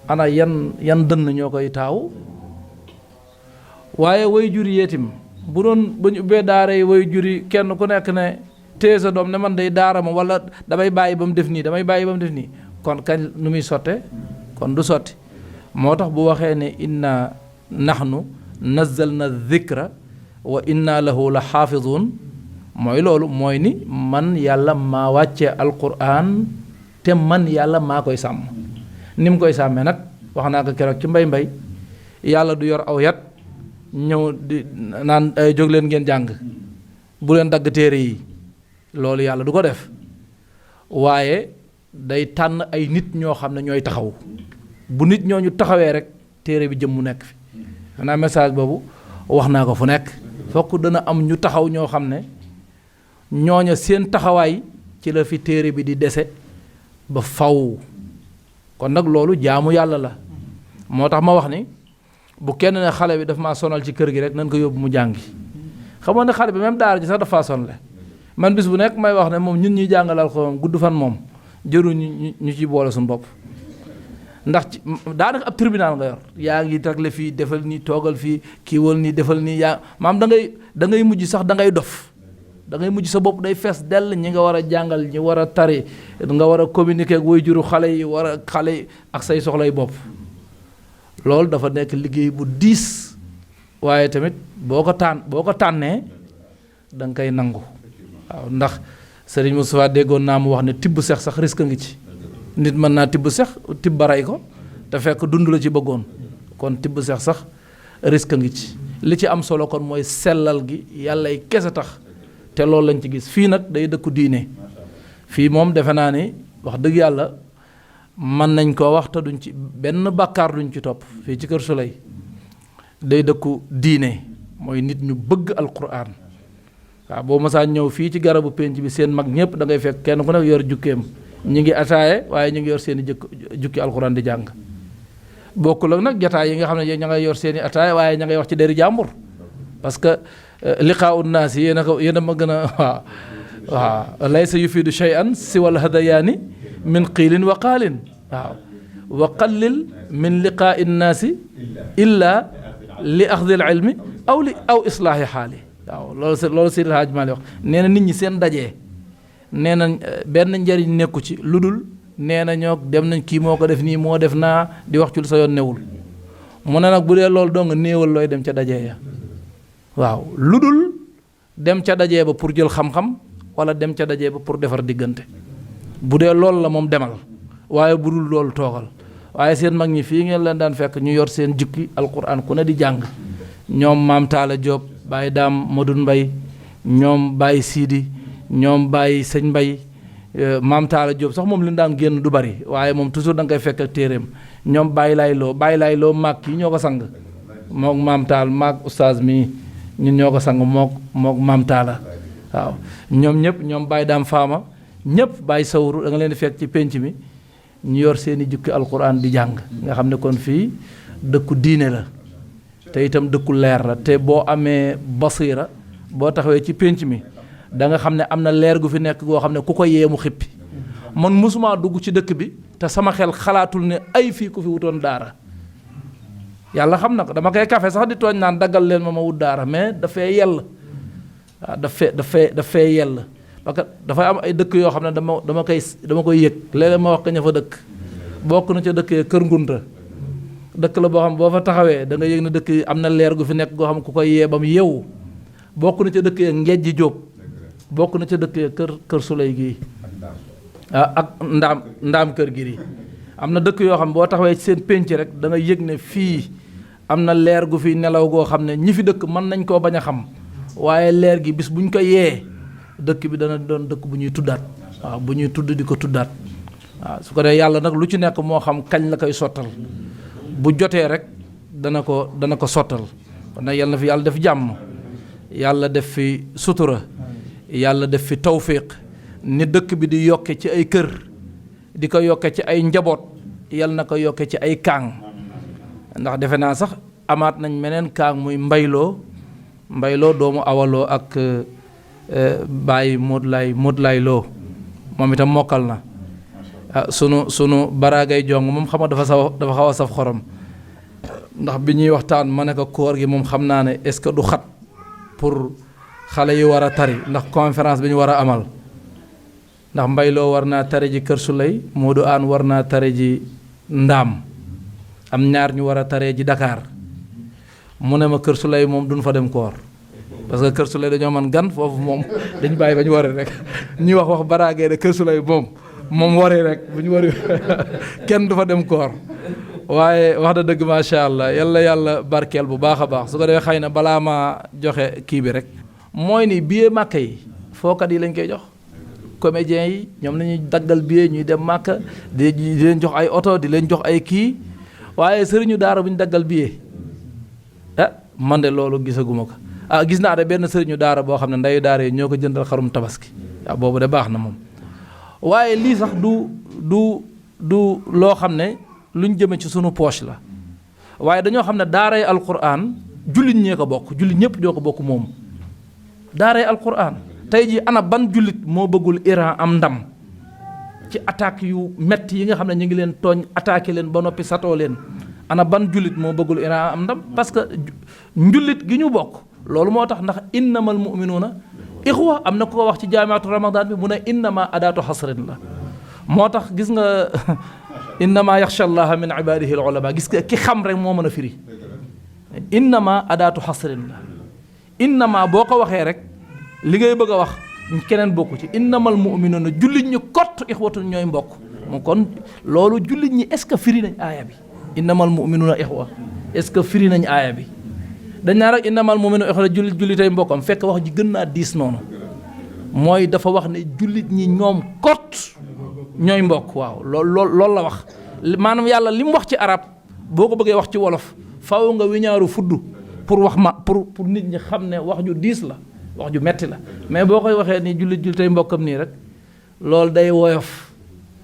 ana yan dënn ñoo koy taaw waaye way juri yeetim bu doon ba ñu ubbee daara yi way juri kenn ku nekk ne téye sa doom ne man day daara ma wala damay bàyyi ba mu def nii kon kañ nu muy sotte kon du sotti moo tax bu waxee ne inna nahnu nazzalna dhikra wa inna lahu la xaafidun mooy loolu mooy ni man yàlla maa wàccee alquran te man yàlla maa koy sàmm ni mu koy sàmmee nag wax naa ko keroog ci mbay yàlla du yor aw yat ñëw di naan ay jóg leen ngeen jàng bu leen dagg téere yi loolu yàlla du ko def waaye day tànn ay nit ñoo xam ne ñooy taxaw bu nit ñooñu taxawee rek téere bi jëm mu nekk fi xanaa message boobu wax naa ko fu nekk fokk dana am ñu taxaw ñoo xam ne ñooña seen taxawaay ci la fi téere bi di dese ba faw kon nag loolu jaamu yàlla la moo tax ma wax ni bu kenn ne xale bi daf maa sonal ci kër gi rek nañ ko yóbbu mu jàngi xamoon ne xale bi même daara ji sax dafa sonle man bis bu nekk may wax ne moom ñun ñuy jàngalal ko gudd fan moom jëru ñu ci boole suñu bopp ndax ci daanaka ab tribunal nga yor yaa ngi ragle fii defal nii toogal fii kiiwal nii defal nii yaa maam da ngay mujj sax da ngay dof da ngay mujj sa bopp day fees dell ñi nga war a jàngal ñi war a tari nga war a communiquer ak waajuru xale yi war a xale ak say soxlay bopp loolu dafa nekk liggéey bu diis waaye tamit boo ko tànnee da nga koy nangu waaw ndax Serigne Moustapha déggoon naa mu wax ne tibb sex sax risque ngi ci nit mën naa tibb sex tibb baray ko te fekk dund la ci bëggoon kon tibb sex sax risque ngi ci li ci am solo kon mooy sellal gi yàllay kese tax te loolu lañ ci gis fii nag day dëkku diine fii moom defe naa ni wax dëgg yàlla mën nañ koo wax te duñ ci benn bàkkaar duñ ci topp fii ci Kër Souley day dëkku diine mooy nit ñu bëgg alquran waaw boo mësaa ñëw fii ci garabu penc bi seen mag ñëpp da ngay fekk kenn ku nekk yor jukkeem ñi ngi ataaye waaye ñu ngi yor seen i jukki alquran di jàng bokkul ak nag jataay yi nga xam ne ña ngay yor seen i ataaye waaye ña ngay wax ci deri jàmbur parce que liqaa'u naas yi yéen a ma gën a waaw laysa yufiidu shay'an siwal hadayaani min qiilin wa qaalin waaw wa qallil min liqaa'i naasi illa li axdil ilmi aw islaahi xaali waaw loolu Seydi El Hadji Malick wax nee na nit ñi seen dajee nee na benn njariñ nekku ci lu dul nee na ñoo dem nañ kii moo ko def nii moo def naa di wax ci lu sa yoon newul mu ne nag bu dee loolu doo nga néewal looy dem ca dajee ya waaw lu dul dem ca dajee ba pour jël xam-xam wala dem ca dajee ba pour defar diggante bu dee loolu la moom demal waaye bu dul loolu toogal waaye seen mag ñi fii ngeen leen daan fekk ñu yor seen jukki alquran ku ne di jàng ñoom maam Taala Diop Baye Daam Madun Mbay ñoom Baye Sidi ñoom Baye Sëñ Mbay maam Taala Diop sax moom li daan génn du bari waaye moom toujours da nga koy fekk ak téeréem ñoom Baye Laay Loo maag kii ñoo ko sang mook maam Taal maag oustaz mii ñun ñoo ko sang mook maam Taala waaw ñoom ñëpp ñoom Baye Daam Faama ñëpp Baye Sawru da nga leen di fekk ci pénc mi ñu yor seeni jukki alquran di jàng nga xam ne kon fii dëkku diine la te itam dëkku leer la te boo amee basira boo taxawee ci pénc mi da nga xam ne am na leer gu fi nekk goo xam ne ku ko yeemu xippi man mosuma dugg ci dëkk bi te sama xel xalaatul ne ay fii ku fi wutoon daara yàlla xam na ko dama koy kafe sax di tooñ naan daggal leen ma wut daara mais dafay yell waaw dafay yell parce que dafay am ay dëkk yoo xam ne dama koy yëg léeg-léeg ma wax ko ña fa dëkk bokk na ca dëkk Kër Ngunta dëkk la boo xam boo fa taxawee da nga yëg ne dëkk yi am na leer gu fi nekk goo xam ku koy yee ba mu yeewu bokk na ca dëkk yi Ngejji Jóob bokk na ca dëkk yi Kër Souley gii ak ndaam kër gi am na dëkk yoo xam boo taxawee ci seen pénc rek da nga yëg ne fii am na leer gu fi nelaw goo xam ne ñi fi dëkk mën nañ koo bañ a xam waaye leer gi bis bu ñu ko yee dëkk bi dana doon dëkk bu ñuy tuddaat waaw bu ñuy tudd di ko tuddaat waaw su ko dee yàlla nag lu ci nekk moo xam kañ la koy sottal bu jotee rek dana ko sottal kon nag yàlla na fi yàlla def jàmm yàlla def fi sutura yàlla def fi tawfiq ni dëkk bi di yokke ci ay kër di ko yokke ci ay njaboot yàlla na ko yokke ci ay kaang ndax defe naa sax amaat nañ meneen kaang muy mbayloo doomu awaloo ak bàyyi Modlaay Loo moom itam mokkal na sunu baraagay jong moom xam nga dafa xaw a saf xorom ndax bi ñuy waxtaan ma ne ko koor gi moom xam naa ne est-ce que du xat pour xale yi war a tari ndax conférence bi ñu war a amal ndax mbayloo war naa tari ji Kër Suley Modou Aan war naa tari ji Ndaam am ñaar ñu war a taree ji Dakar mu ne ma Kër Suley moom duñ fa dem koor parce que Kër Suley dañoo man gan foofu moom dañ bàyyi ba ñu waree rek ñuy wax baraagee de Kër Suley moom waree rek bu ñu wari kenn du fa dem koor waaye wax da dëgg macha allah yàlla barkeel bu baax a baax su ko defee xëy na balaa ma joxe kii bi rek mooy ni billet màkk yi fookat yi lañ koy jox comédiens yi ñoom lañuy daggal billet ñuy dem màkk di leen jox ay oto di leen jox ay kii waaye sëriñu daara bu ñu daggal billet man de loolu gisaguma ko gis naa de benn sëriñu daara boo xam ne ndeyu daara yi ñoo ko jëndal xarum tabaski boobu de baax na moom waaye lii sax du loo xam ne luñ jëme ci sunu poche la waaye dañoo xam ne daaray alquran jullit ñee ko bokk jullit ñëpp ñoo ko bokk moom daaray alquran tey jii ana ban jullit moo bëggul Iran am ndam ci attaque yu metti yi nga xam ne ñu ngi leen tooñ attaqué leen ba noppi satoo leen ana ban jullit moo bëggul Iran am ndam parce que njullit gi ñu bokk loolu moo tax ndax innamal mu'minuuna ixwa am na ko wax ci jaamiatu ramadan bi mu ne innama adaatu xasrin la moo tax gis nga innama yaxsha allaha min ibadihi al ulama gis nga ki xam rek moo mën a firi innama adaatu xasrin la innama boo ko waxee rek li ngay bëgg a wax keneen bokku ci innamal mu'minuuna jullit ñi kott ixwatun ñooy mbokk moom kon loolu jullit ñi est-ce que firi nañ aaya bi innamal mu'minuuna ixwa est-ce que firi nañ aaya bi dañ naa rek innamal mu'minuuna ixwa jullitay mbokkam fekk wax ji gën naa diis noonu mooy dafa wax ne jullit ñi ñoom kott ñooy mbokk waaw loolu la wax maanaam yàlla li mu wax ci arab boo ko bëggee wax ci wolof faaw nga wiñaaru fudd pour wax pour nit ñi xam ne wax ju diis la wax ju metti la mais boo koy waxee ni jullitay mbokkam nii rek loolu day woyof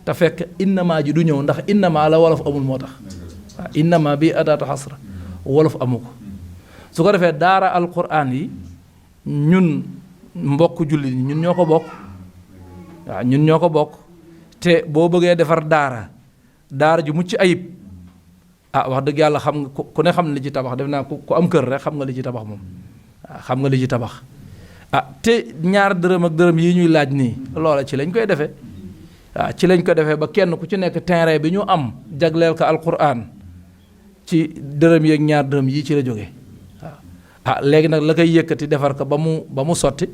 te fekk innama ji du ñëw ndax innama la wolof amul moo tax waaw innama bi adaatu xasra wolof amu ko su ko defee daara alquran yi ñun mbokk jullit ñi ñun ñoo ko bokk waaw ñun ñoo ko bokk te boo bëggee defar daara ju mucc ayib wax dëgg yàlla xam nga ku ne xam ne li ci tabax def naa ku am kër rek xam nga li ci tabax moom waaw xam nga li ci tabax te ñaar dërëm ak dërëm yi ñuy laaj nii loola ci lañ koy defee waaw ci lañ ko defee ba kenn ku ci nekk terrain bi ñu am jagleel ko alquran ci dërëm yeeg ñaar dërëm yii ci la jógee waaw léegi nag la koy yëkkati defar ko ba mu sotti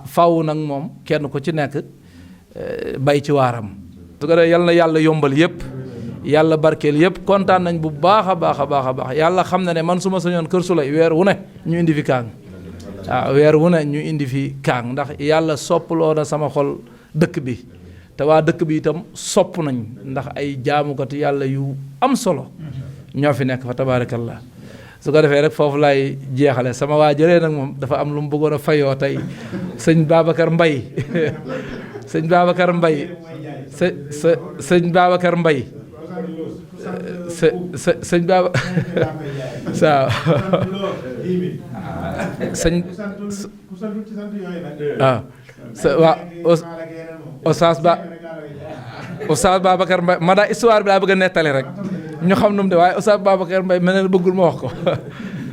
faw nag moom kenn ku ci nekk bay ci waaram su ko defee yal na yàlla yombal yépp yàlla barkeel yépp kontaan nañ bu baax a baax a baax a baax yàlla xam na ne man su ma sañoon Kër Suley weer wu ne ñu indi fi kaang weer wu ne ñu indi fi kaang ndax yàlla soppaloo na sama xol dëkk bi te waa dëkk bi itam sopp nañ ndax ay jaamukati yàlla yu am solo ñoo fi nekk fa tabaarakallah su ko defee rek foofu laay jeexale sama waa jëlee nag moom dafa am lu mu bëggoon a fayoo tey sëñ Babacar Mbaye sëñ Babacar Mbaye sëñ Babacar Mbaye sëñ Baba waaw sëñ Oustaz Babacar Mbaye ma daa histoire bi laa bëgg a nettali rek ñu xam nu mu de waaye Oustaz Babacar Mbaye mel ne bëggul ma wax ko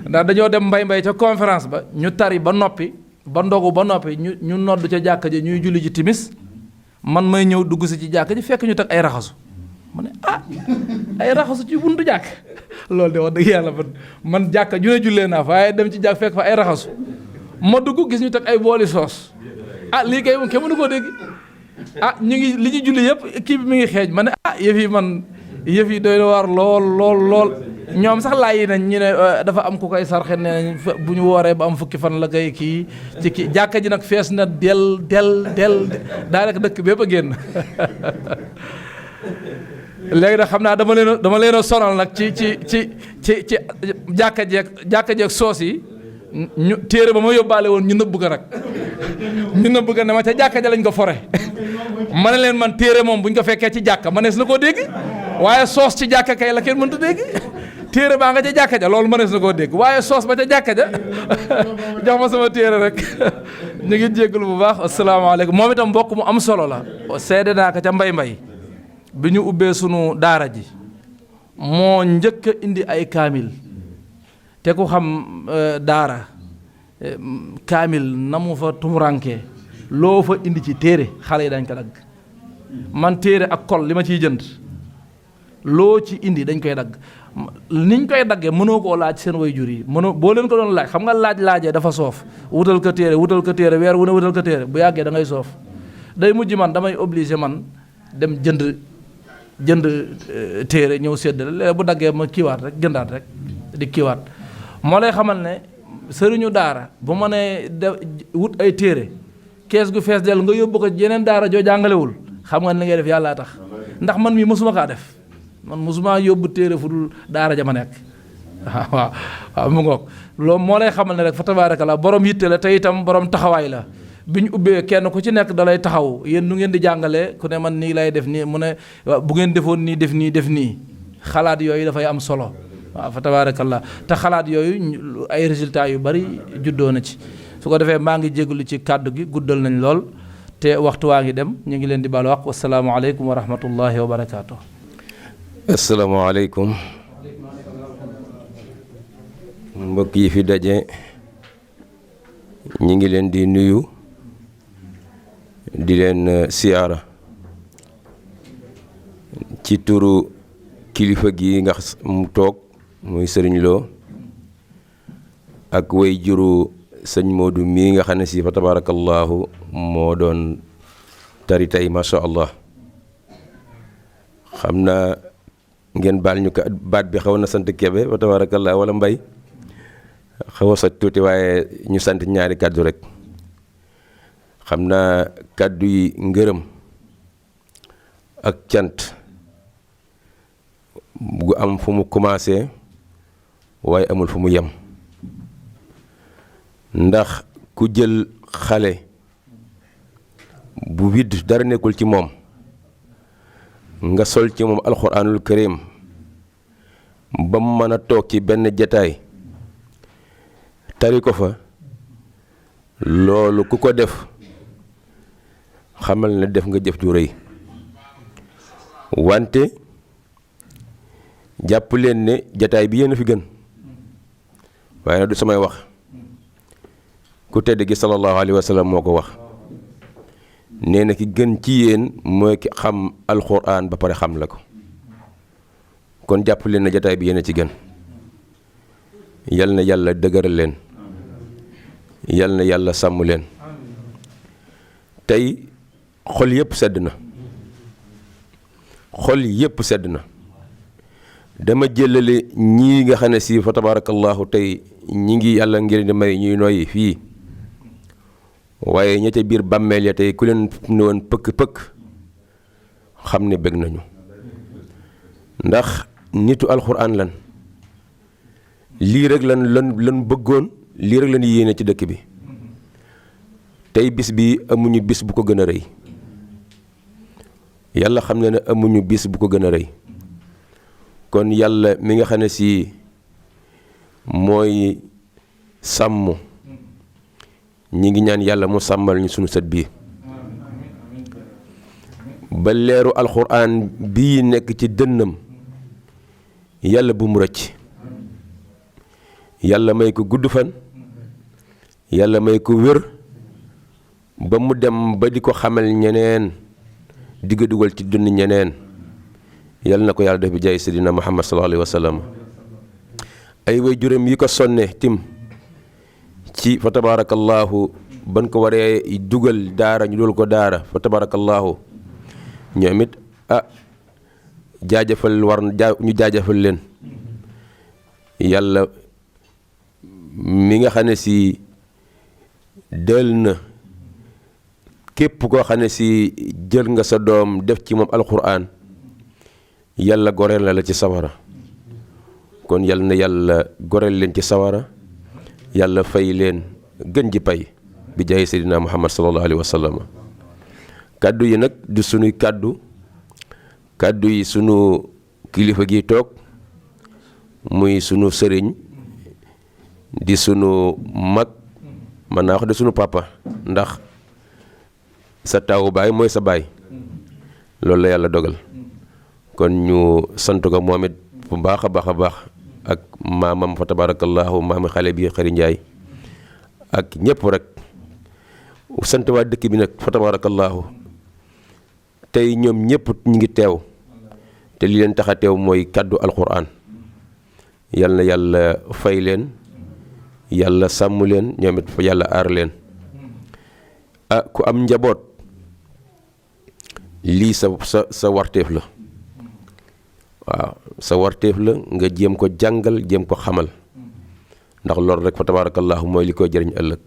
ndax dañoo dem mbay ca conférence ba ñu tari ba noppi ba ndogu ba noppi ñu nodd ca jàkka ji ñuy julli ji timis man may ñëw dugg si ci jàkka ji fekk ñu teg ay raxasu ma ne ay raxasu ci buntu jàkk loolu de wax dëgg yàlla man jàkka ju ne jullee naa fa waaye dem ci jàkk fekk fa ay raxasu ma dugg gis ñu teg ay booli soos lii kay moom kenn mënu koo dégg ñu ngi li ñu julli yëpp kii bi mi ngi xeeñ ma ne yëf yi doy na waar lool ñoom sax laaj yi nañ ñu ne dafa am ku koy sarxe ne nañ bu ñu wooree ba am fukki fan la koy kii ci kii jàkka ji nag fees na del daanaka dëkk bépp a génn léegi nag xam naa dama leen a sonal nag ci jàkka jeeg soos yi ñu téere ba ma yóbbaale woon ñu nëbb ko nag ñu nëbb ko ne ma ca jàkka ja lañ ko fore ma ne leen man téere moom bu ñu ko fekkee ci jàkka ma nees na koo dégg waaye soos ci jàkka kay la kenn mënta dégg téere baa nga ca jàkka ja loolu mënees na koo dégg waaye soos ba ca jàkka ja jox ma sama téere rek ñu ngi jéggalu bu baax asalaamaaleykum moom itam mbokk mu am solo la seede naa ko ca mbay bi ñu ubbee sunu daara ji moo njëkk a indi ay kaamil te ku xam daara kaamil na mu fa tumurankee loo fa indi ci téere xale yi dañ ko dagg man téere ak kol li ma ciy jënd loo ci indi dañ koy dagg niñ koy daggee mënoo koo laaj seen waajur yi mënoo boo leen ko doon laaj xam nga laajee dafa soof wutal ko téere weer wu ne wutal ko téere bu yàggee da ngay soof day mujj man damay obligé man dem jënd téere ñëw séddale léegi bu daggee ma kiiwaat rek jëndaat rek di kiiwaat moo lay xamal ne sëriñu daara bu ma nee wut ay téere kees gu fees del nga yóbbu ko yeneen daara joo jàngalewul xam nga li ngay def yàllaa tax ndax man mii mosuma kaa def man mosuma yóbbu téere fu dul daara ja ma nekk waaw mu ngoog loolu moo lay xamal ne rek fa tabaarakallaa borom yitte la te itam borom taxawaay la bi ñu ubbee kenn ku ci nekk da lay taxaw yéen nu ngeen di jàngalee ku ne man nii lay def nii mu ne bu ngeen defoon nii def nii xalaat yooyu dafay am solo waaw fa tabaarakallaa te xalaat yooyu ay résultats yu bari juddoo na ci su ko defee maa ngi jégalu ci kàddu gi guddal nañ lool te waxtu waa ngi dem ñu ngi leen di baal wax wasalaamualeykum wa rahmatullahi wa barakaatu. asalaamaaleykum mbokk yi fi daje ñi ngi leen di nuyu di leen siyaara ci turu kilifa gi nga mu toog muy sëriñ Lo ak way juru sëñ Modou mii nga xam ne si fa tabarakallahu moo doon tari tey masha allah xam naa ngeen baal ñu ko baat bi xaw na sant Kebe fa tabarakallahu wala Mbay xaw a sot tuuti waaye ñu sant ñaari kàddu rek xam naa kàddu yi ngërëm ak cant bu am fu mu commencé waaye amul fu mu yem ndax ku jël xale bu widd dara nekkul ci moom nga sol ci moom alxuraanul karim ba mu mën a toog ci benn jataay tari ko fa loolu ku ko def xamal ne def nga jëf ju rëy wante jàpp leen ne jataay bi yéen a fi gën waaye nag du samay wax ku tedd gi sallallahu alayhi wa sallam moo ko wax nee na ki gën ci yéen mooy ki xam alxuraan ba pare xam la ko kon jàpp leen ne jataay bi yéen a ci gën yal na yàlla dëgëral leen yal na yàlla sàmm leen tey xol yépp sedd na xol yépp sedd na dama jëlale ñii nga xam ne si fa tabarakallahu tey ñi ngi yàlla ngir di may ñuy noyyi fii waaye ña ca biir bàmmeel ya tey ku leen ne woon pëkk-pëkk xam ne bëgg nañu ndax nitu alxuraan lan lii rek lan bëggoon lii rek lan yéene ci dëkk bi tey bis bi amuñu bis bu ko gën a rëy yàlla xam ne ne amuñu bis bu ko gën a rëy kon yàlla mi nga xam ne si mooy sàmm ñi ngi ñaan yàlla mu sàmmal ñu sunu sët bii ba leeru alxuraan bii nekk ci dënnam yàlla bu mu rëcc yàlla may ko gudd fan yàlla may ko wér ba mu dem ba di ko xamal ñeneen di ko dugal ci dund ñeneen yàlla na ko yàlla def bi jaay seydina muhammad sallallahu alayhi wa sallam ay way juróom yi ko sonne tim ci fa tabarakallahu ban ko waree dugal daara ñu dugal ko daara fa tabarakallahu ñoom it jaajëfal ñu jaajëfal leen yàlla mi nga xam ne si del na képp koo xam ne si jël nga sa doom def ci moom alxuraan yàlla goreel la ci sawara kon yal na yàlla goreel leen ci sawara yàlla fay leen gën ji pay bi jaay seydina muhammad sallallahu alayhi wa sallam kàddu yi nag du sunuy kàddu yi sunu kilifa gi toog muy sunu sëriñ di sunu mag mën naa wax de sunu papa ndax sa taawu baay mooy sa baay loolu la yàlla dogal kon ñu sant ko moom it bu baax a baax a baax ak maamam fa tabarakallahu maami xale bi Xari Njaay ak ñëpp rek sant waa dëkk bi nag fa tabarakallahu tey ñoom ñëpp ñu ngi teew te li leen tax a teew mooy kàddu alquran yal na yàlla fay leen yàlla sàmm leen ñoom it fa yàlla aar leen ku am njaboot lii sa warteef la waaw sa warteef la nga jéem ko jàngal jéem ko xamal ndax loolu rek fa tabarakallahu mooy li koy jëriñ ëllëg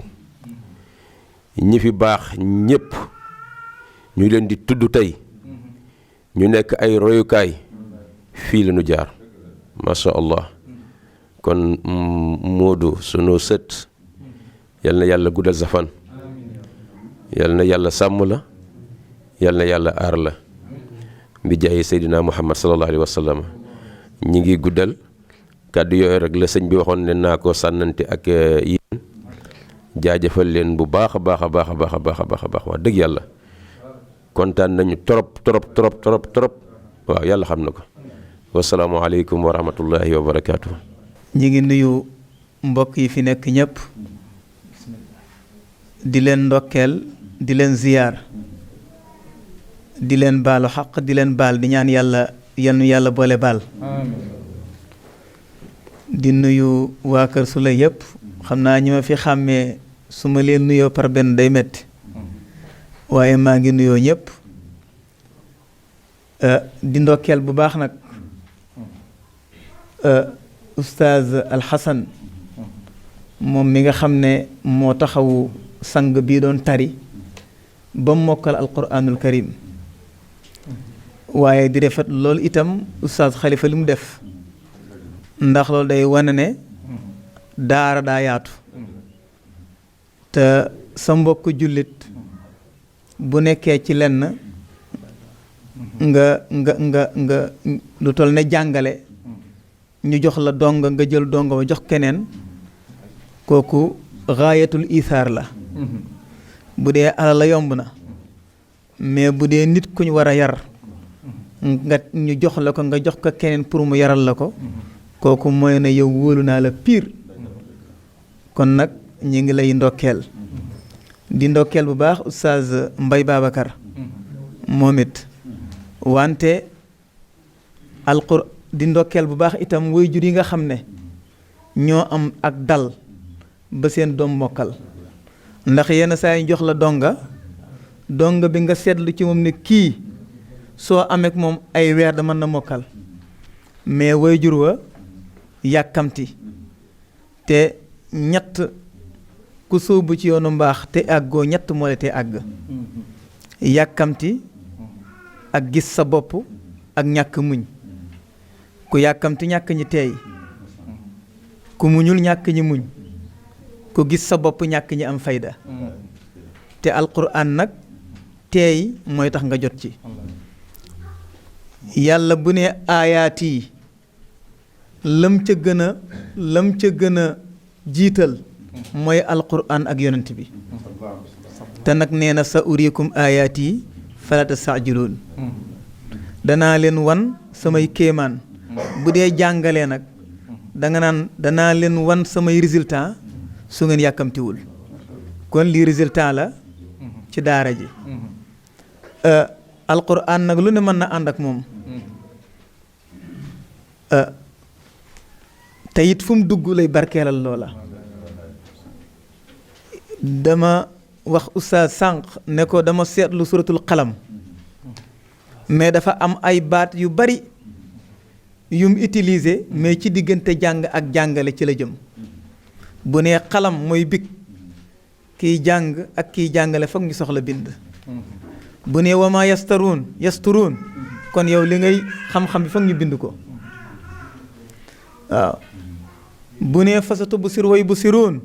ñi fi baax ñépp ñu leen di tudd tey ñu nekk ay royukaay fii la ñu jaar masha Allah kon Moodu sunu sët yal na yàlla guddal sa fan yal na yàlla sàmm la yal na yàlla aar la bi jaay Seydina Muhammad sallallahu alayhi wa sallam ñi ngi guddal kàddu yooyu rek la sëñ bi waxoon ne naa ko sànnante ak yéen jaajëfal leen bu baax a baax a baax a baax a baax a baax a baax wax dëgg yàlla kontaan nañu trop waaw yàlla xam na ko wasalaamualeykum wa rahmatullahi wa barakaatu. ñi ngi nuyu mbokk yi fi nekk ñëpp di leen ndokkeel di leen ziyaar di leen baalu xaq di leen baal di ñaan yàlla yannu yàlla boole baal di nuyu waa Kër Souleye yëpp xam naa ñi ma fi xàmmee su ma leen nuyoo par benn day metti waaye maa ngi nuyoo ñëpp di ndokkeel bu baax nag Oustaz Alxasan moom mi nga xam ne moo taxawu sang bii doon tari ba mokkal alquranul karim waaye di rafet loolu itam Oustaz Xalifa li mu def ndax loolu day wane ne daara daa yaatu te sa mbokk jullit bu nekkee ci lenn nga lu toll ne jàngale ñu jox la dong nga jël dong ba jox keneen kooku gaayatul isaar la bu dee alal la yomb na mais bu dee nit ku ñu war a yar nga ñu jox la ko nga jox ko keneen pour mu yaral la ko kooku mooy ne yow wóolu naa la pire kon nag ñi ngi lay ndokkeel di ndokkeel bu baax Oustaz Mbay Babacar moom it wante di ndokkeel bu baax itam waajur yi nga xam ne ñoo am ak dal ba seen doom mokkal ndax yenn saa yi jox la donga bi nga seetlu ci moom ne kii soo ameek moom ay weer da mën na mokkal mais waajur wa yàkkamti te ñett ku sóobu ci yoonu mbaax te àggoo ñett moo la te àgg yàkkamti ak gis sa bopp ak ñàkk muñ ku yàkkamti ñàkk ñi teey ku muñul ñàkk ñi muñ ku gis sa bopp ñàkk ñi am fayda te alquran nag teey mooy tax nga jot ci yàlla bu ne aayaat yi lam ca gën a jiital mooy alquran ak yonent bi te nag nee na sa uriikum aayaat yi fala tastajilun danaa leen wan samay kéemaan bu dee jàngalee nag danga naan danaa leen wan samay résultat su ngeen yàkkamtiwul kon lii résultat la ci daara ji alquran nag lu ne mën na ànd ak moom te it fu mu dugg lay barkeelal loola dama wax oustaz sànq ne ko dama seetlu suratul qalam mais dafa am ay baat yu bari yum utiliser mais ci diggante jàng ak jàngale ci la jëm bu nee xalam mooy big kiy jàng ak kiy jàngale foog ñu soxla bind bu nee wama yasturuun kon yow li ngay xam-xam bi foog ñu bind ko waaw bu nee fasatu bu sir way bu siruun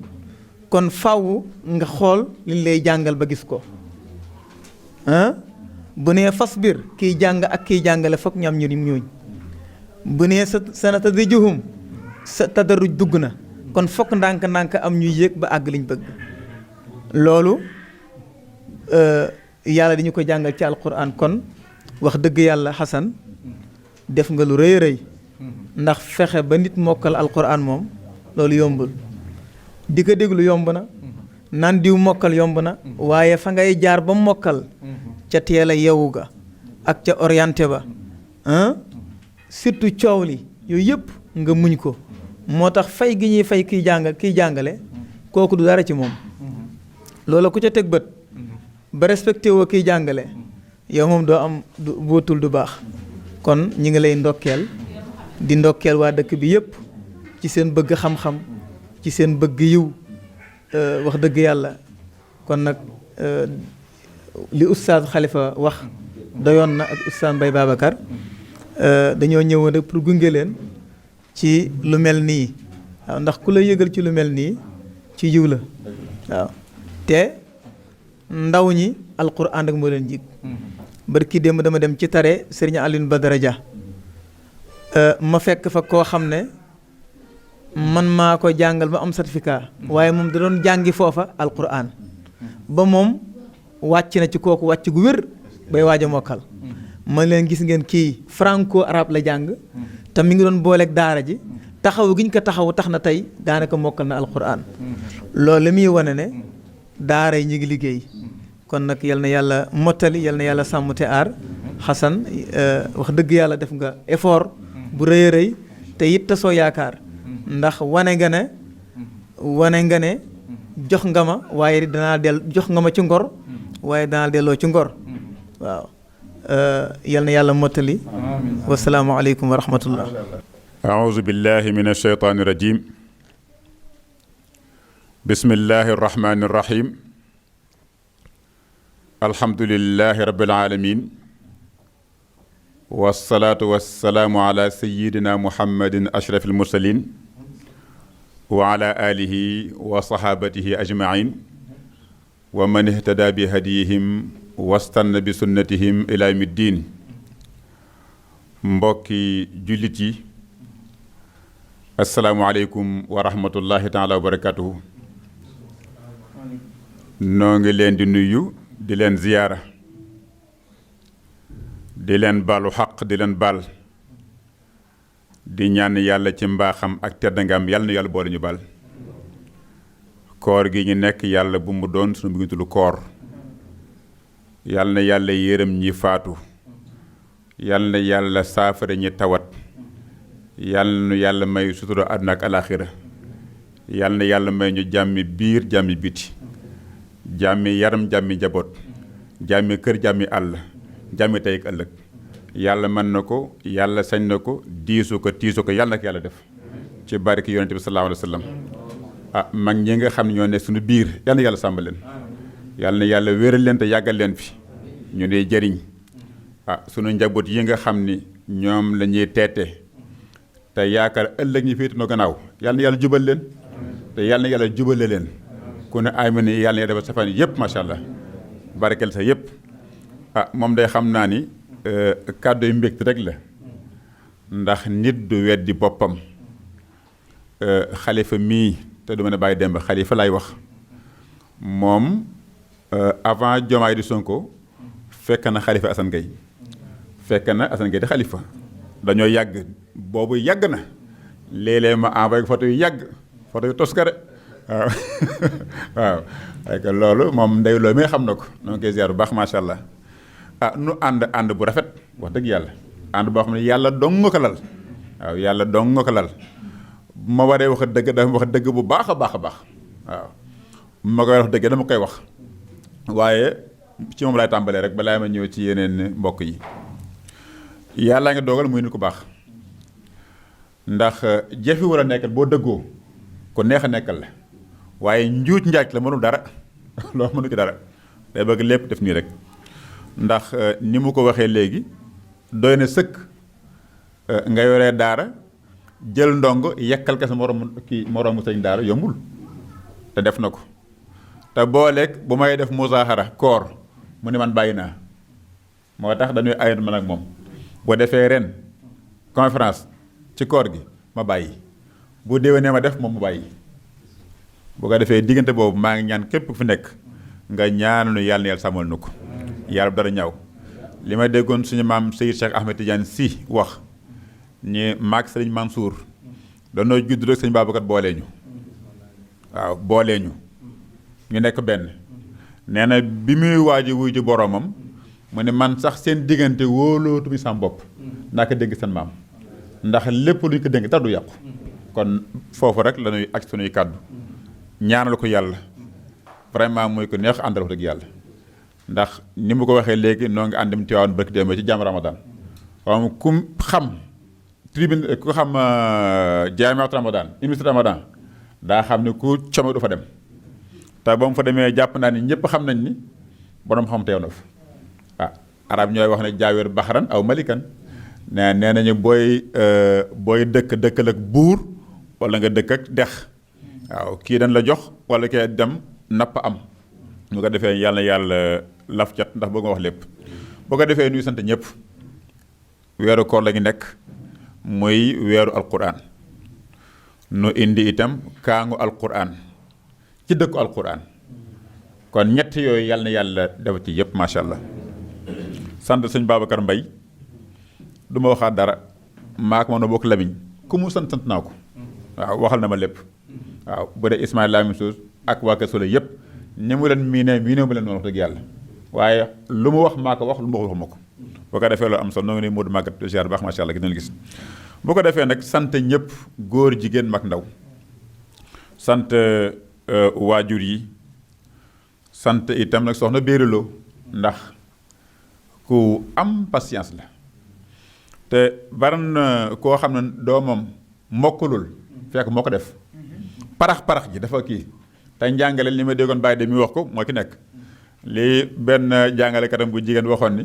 kon faw nga xool liñ lay jàngal ba gis ko bu nee fasbir kiy jàng ak kiy jàngale foog ñu am ñu ñooñ bu nee sanatadrijuhum sa tadarruj dugg na kon fokk ndànk-ndànk am ñuy yéeg ba àgg liñ bëgg loolu yàlla dañu ko jàngal ci alquran kon wax dëgg yàlla Xasan def nga lu rëy a rëy ndax fexe ba nit mokkal alquran moom loolu yombul di ko déglu yomb na naan diw mokkal yomb na waaye fa ngay jaar ba mokkal ca teel a yeewu ga ak ca orienté ba surtout coow li yooyu yëpp nga muñ ko moo tax fay gi ñuy fay kiy jàngale kooku du dara ci moom loola ku ca teg bët ba respecté woo kiy jàngale yow moom doo am bootul du baax kon ñi ngi lay ndokkeel di ndokkeel waa dëkk bi yëpp ci seen bëgg xam-xam ci seen bëgg yiw wax dëgg yàlla kon nag li oustaz Khalifa wax doyoon na ak oustaz Mbaye Babacar dañoo ñëwoon rek pour gunge leen ci lu mel nii waaw ndax ku la yëgal ci lu mel nii ci yiw la waaw te ndaw ñi alquran rek moo leen jig barki démb dama dem ci tare Serigne Alioune Badara Dia ma fekk fa koo xam ne man maa ko jàngal ba am certificat waaye moom da doon jàngi foofa alquran ba moom wàcc na ci kooku wàcc gu wér bay waaj a mokkal man leen gis ngeen kii franco arabe la jàng te mi ngi doon booleeg daara ji taxaw gi ñu ko taxaw tax na tey daanaka mokkal na alquran loolu la muy wane ne daara yi ñu ngi liggéey kon nag yal na yàlla mottali yal na yàlla sàmm te aar Xasan wax dëgg yàlla def nga effort bu rëy a rëy te it tasoo yaakaar ndax wane nga ne jox nga ma waaye jox nga ma ci ngor waaye danaa delloo ci ngor waaw yal na yàlla mottali wasalaamu aleykum wa rahmatullah aouzu billahi min alsheytaani rajim bismillahi arrahmani arrahim alhamdulillahi rabbil alamin wasalaatu wasalaamu ala sayidina muhammadin ashraf almursalin wa ala alihi wa sahabatihi ajmain wa man ihtada bi hadiyihim wastanna bi sunnatihim ila yawmi ddin mbokki jullit yi asalaamualeykum wa rahmatullahi taala wa barakatuhu noo ngi leen di nuyu di leen ziyaara di leen baalu xaq di leen baal di ñaan yàlla ci mbaaxam ak teddangam yàlla na yàlla boole ñu baal koor gi ñu nekk yàlla bu mu doon sunu buggintu koor yàlla na yàlla yërëm ñi faatu yàlla na yàlla saafara ñi tawat yàlla na yàlla may sutura àdduna ak alaaxira yàlla na yàlla may ñu jàmmi biir jàmmi biti jàmmi yaram jàmmi njaboot jàmmi kër jàmmi àll jàmmi tey ak ëllëg yàlla mën na ko yàlla sañ na ko diisu ko tiisu ko yàlla nag yàlla def ci barke yonente bi sallallahu alayhi wa sallam mag ñi nga xam ne ñoo ne suñu biir yàlla na yàlla sàmm leen yàlla na yàlla wéral leen te yàggal leen fi ñu ne jëriñ sunu njaboot yi nga xam ni ñoom la ñuy teete te yaakaar ëllëg ñi féetu no gannaaw yàlla na yàlla jubal leen te yàlla na yàlla jubale leen ku ne ayma ni yàlla na yàlla defal safaan yëpp macha allah barkeel sa yëpp moom day xam naa ni kàddu yu mbégte rek la ndax nit du weddi boppam xalifa mii te du ma ne bàyyi demb xalifa lay wax moom avant Diomaye di Sonko fekk na xalifa Assane Gueye fekk na Assane Gueye di xalifa dañoo yàgg boobu yàgg na léeg-léeg ma envoyé photo yu yàgg photo yu toskare waaw waaw parce que loolu moom ndey loo mi xam na ko noo koy ziar bu baax macha allah nu ànd bu rafet wax dëgg yàlla ànd boo xam ne yàlla dong nga ko lal waaw yàlla dong nga ko lal bu ma waree wax dëgg dafa wax dëgg bu baax a baax a baax waaw bu ma koy wax dëgg dama koy wax waaye ci moom laay tàmbalee rek balaa ma ñëw ci yeneen mbokk yi yàllaa ngi dogal muy nit ku baax ndax jafe war a nekkal boo dëggoo ko neex a nekkal la waaye njuuj njaaj la mënul dara loolu mënu ci dara day bëgg lépp def nii rek ndax ni mu ko waxee léegi doy na sëkk nga yoree daara jël ndongo yekkal ka sa moroomu sëñ daara yombul te def na ko te booleeg bu may def musaahara koor mu ne man bàyyi naa moo tax dañuy ayat man ak moom boo defee ren conférence ci koor gi ma bàyyi bu déwénee ma def moom mu bàyyi. bu ko defee diggante boobu maa ngi ñaan képp ku fi nekk nga ñaanal nu yàlla na yàlla sàmmal nu ko yàlla bu dara ñaaw. li ma déggoon suñu maam Seydou Cheikh Ahmed Tidiane Sy wax ni maag sëriñ Mansour danoo judd rek sëñ Babacar boolee ñu waaw boolee ñu nekk benn nee na bi muy waaj a wuy ji boromam mu ne man sax seen diggante wóolootu mi sam bopp naa ko dégg seen maam ndax lépp lu ñu ko dénk dara du yàqu kon foofu rek la ñuy ak sunuy kàddu ñaanal ko yàlla vraiment muy ko neex àndal wax dëgg yàlla ndax ni mu ko waxee léegi noo ngi àndam Tiwaawan bëkk démb ci jàmm Ramadan xam ku xam tribune ku xam jaamiat Ramadan université Ramadan daa xam ne ku come du fa dem te ba mu fa demee jàpp naa ni ñëpp xam nañ ni borom xam teew na fa arab ñooy wax ne jaaweer baxaran aw malikan nee nañu booy dëkkal ak buur wala nga dëkk ak dex waaw kii dañ la jox wala kii dem napp am ñu ko defee yàlla laf cat ndax bëgg nga wax lépp boo ko defee nuy sant ñëpp weeru koor la ñu nekk muy weeru alquran nu indi itam kaangu alquran ci dëkku alquran kon ñett yooyu yàlla na yàlla def ci yëpp macha allah sant sëñ Babacar Mbaye du ma waxaat dara maa ko mën a bokk lamiñ ku mu sant naa ko waaw waxal na ma lépp waaw bu dee Ismaïla la même chose ak waa Kër Sole yëpp ni mu leen miinee mu leen noonu wax dëgg yàlla waaye lu mu wax maa ko wax lu mu waxul ma ko boo ko defee loolu am solo noo ngi nii Modou Maguette ziar baax macha allah gis nañu gis boo ko defee nag sant ñëpp góor jigéen mag ndaw sant waajur yi sant itam nag soxna Béeriloo ndax ku am patience la te bari na koo xam ne doomam mokkulul fekk moo ko def parax ji dafa kii tey njàngale li ma déggoon bàyyi de mi wax ko moo ci nekk lii benn jàngalekatam bu jigéen waxoon ni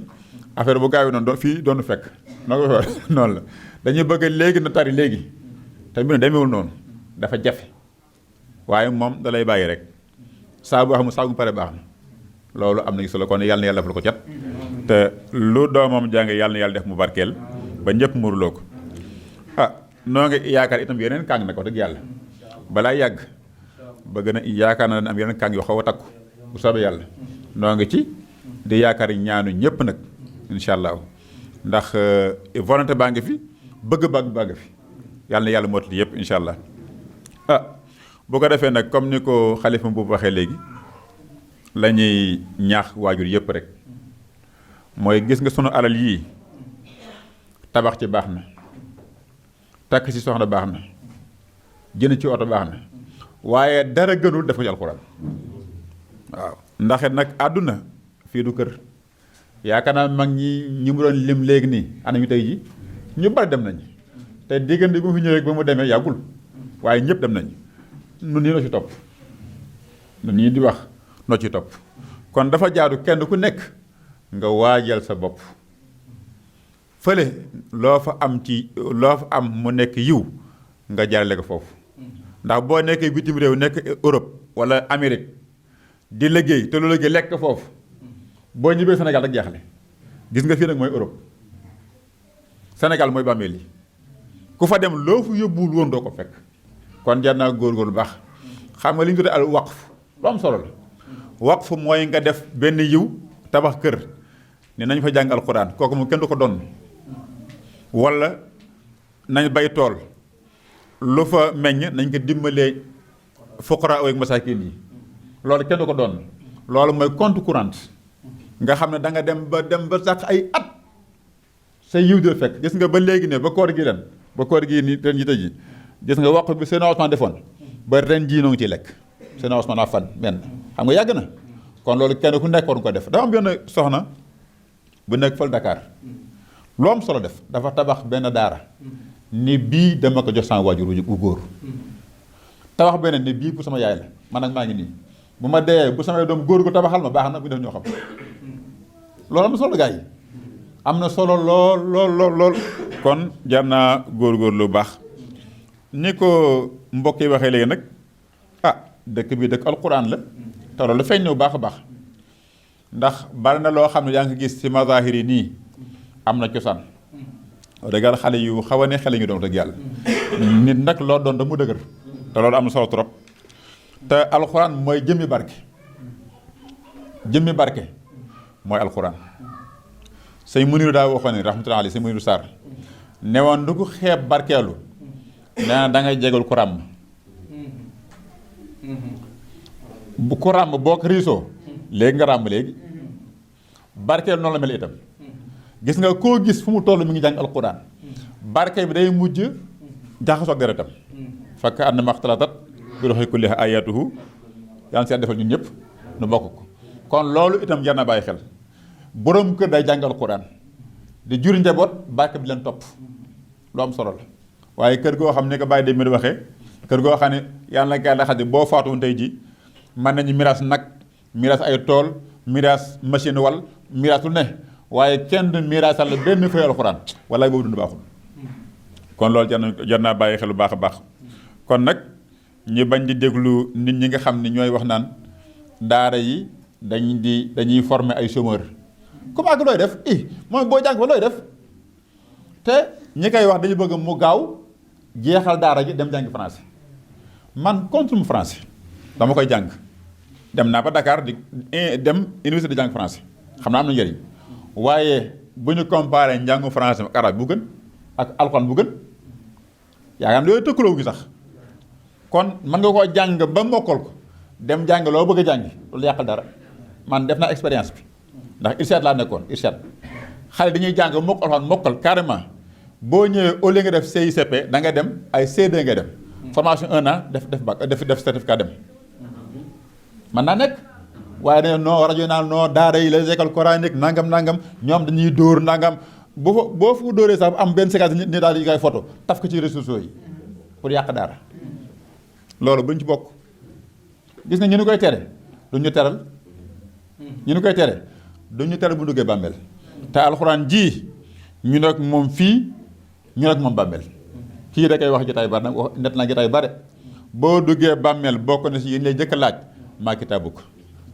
affaire bu gaaw yi noonu fii doonu fekk noonu la dañuy bëgg léegi na tari léegi te mbir mi demeewul noonu dafa jafe waaye moom da lay bàyyi rek saa bu xam saa bu pare baax na loolu am na solo kon yàlla na yàlla defal ko cat te lu doomam jàng yàlla na yàlla def mu barkeel ba ñëpp muruloo ko noo ngi yaakaar itam yeneen kàng nag wax dëgg yàlla balaa yàgg ba gën a yaakaar na am yeneen kàng yoo xaw a takku bu soobee yàlla noo ngi ci di yaakaar ñaanu ñëpp nag incha allah ndax volonté baa ngi fi bëgg baa ngi fi yàlla na yàlla mootali yëpp incha allah bu ko defee nag comme ni ko xalifa boobu waxee léegi la ñuy ñaax waajur yëpp rek mooy gis nga sunu alal yii tabax ci baax na takk ci soxna baax na jënd ci oto baax na waaye dara gënul def ko ci alxuraan waaw ndax nag àdduna fii du kër yaakaar naa mag ñi mu doon lim léegi nii ana ñu tey ji ñu bari dem nañ te diggante bu mu fi ñëwee ba mu demee yàggul waaye ñëpp dem nañ nun ñii noo ci topp nun ñii di wax noo ci topp kon dafa jaadu kenn ku nekk nga waajal sa bopp fële loo fa am mu nekk yiw nga jaarale ko foofu ndax boo nekkee bitim réew nekk Europe wala Amérique di liggéey te lu liggéey lekk foofu boo ñibbee Sénégal rek jaaxle gis nga fii nag mooy Europe Sénégal mooy bàmmeel yi ku fa dem loo fu yóbbuwul woon doo ko fekk kon jar naa góorgóorlu baax xam nga li ñu tuddee al waqf lu am solo la waqf mooy nga def benn yiw tabax kër ne nañ fa jàng alxuraan kooku moom kenn du ko doon wala nañ bay tool lu fa meññ nañ ko dimbalee fuqaraa ak masaakin yi loolu kenn du ko doon loolu mooy compte courant nga xam ne da nga dem ba sax ay at sa yiw di fekk gis nga ba léegi ne ba koor gi ren ba koor gi ni ren ji tëj ji gis nga waqf bi seen Ousmane defoon ba ren jii noo ngi ciy lekk seen Ousmane a fan benn xam nga yàgg na kon loolu kenn ku nekk war nga ko def dafa am benn soxna bu nekk fël Dakar lu am solo def dafa tabax benn daara ni bii dama ko jox sama waajur bu góor tabax benn ni bii pour sama yaay la man nag maa ngi nii bu ma dee bu samay doom góor gu tabaxal ma baax na bu def ñoo xam loolu am na solo gaa yi am na solo lool kon jar naa góor lu baax ni ko mbokk yi waxee léegi nag dëkk bi dëkk alquran la te loolu feeñ na bu baax a baax ndax bari na loo xam ne yaa ngi gis ci mazahir yi nii am na cosaan dëgg yàlla xale yu xaw a ne xale ñu doon dëgg yàlla nit nag loo doon da mu dëgër te loolu am na solo trop te alxuraan mooy jëmmi barke mooy alxuraan sëñ Muniru daa waxoon ne rahmatullahi alayhi sëñ Muniru Sarr ne woon du ko xeeb barkeelu nee na da ngay jégal ku ràmm bu ku ràmm boo ko riisoo léegi nga ràmm léegi barkeelu noonu la mel itam gis nga koo gis fu mu toll mi ngi jàng alxuraan barke bi day mujj jaxasoo ak deretam fakk ànd maxtalatat bi roxi kulli ayatuhu yàlla seen defal ñun ñëpp nu bokk ko kon loolu itam jar na bàyyi xel borom kër day jàng alxuraan di jur njaboot barke bi leen topp lu am solo la waaye kër goo xam ne ko bàyyi de mi di waxee kër goo xam ne yàlla na gaa la xam ne boo faatuwoon tey ji mën nañu miraas nag miraas ay tool miraas machine wal miraas lu ne waaye kenn du miraasal benn fay alxuraan wala boobu dund baaxul kon loolu jar naa bàyyi xel bu baax a baax kon nag ñu bañ di déglu nit ñi nga xam ne ñooy wax naan daara yi dañuy former ay chômeur comme ak looy def mooy boo jàng ba looy def te ñi koy wax dañu bëgg mu gaaw jeexal daara ji dem jàngi français man contre mu français dama koy jàng dem naa ba Dakar di dem université di jàng français xam naa am na njëriñ waaye bu ñu comparé njàngu français ak arabe bu gën ak alxuraan bu gën yaakaar naa yooyu tëkkaloo gi sax kon mën nga koo jàng ba mokkal ko dem jàng loo bëgg a jàngi loolu yàqal dara man def naa expérience bi ndax IRSED laa nekkoon IRSED xale dañuy jàng mokk alxuraan mokkal carrément boo ñëwee au lieu nga def CICP da nga dem ay C2 ngay dem formation 1 an def bac def certificat dem man naa nekk waaye dañoo noo rajo naan noo daara yi les écoles coraniques nangam ñoom dañuy dóor nangam boo fu dóoree sax am benn séquence ni daal di koy photo taf ko ci réseaux sociaux yi pour yàq daara loolu buñ ci bokk gis nga ñu ni koy tere duñ ñu teral ñu ni koy tere duñ ñu teral bu duggee bàmmeel te alxuraan ji ñu nekk moom fii ñu nekk moom bàmmeel kii da koy wax jotaay bari nag net na jotaay bare boo duggee bàmmeel bokk na si yéen lay jëkk laaj maa kitaabuk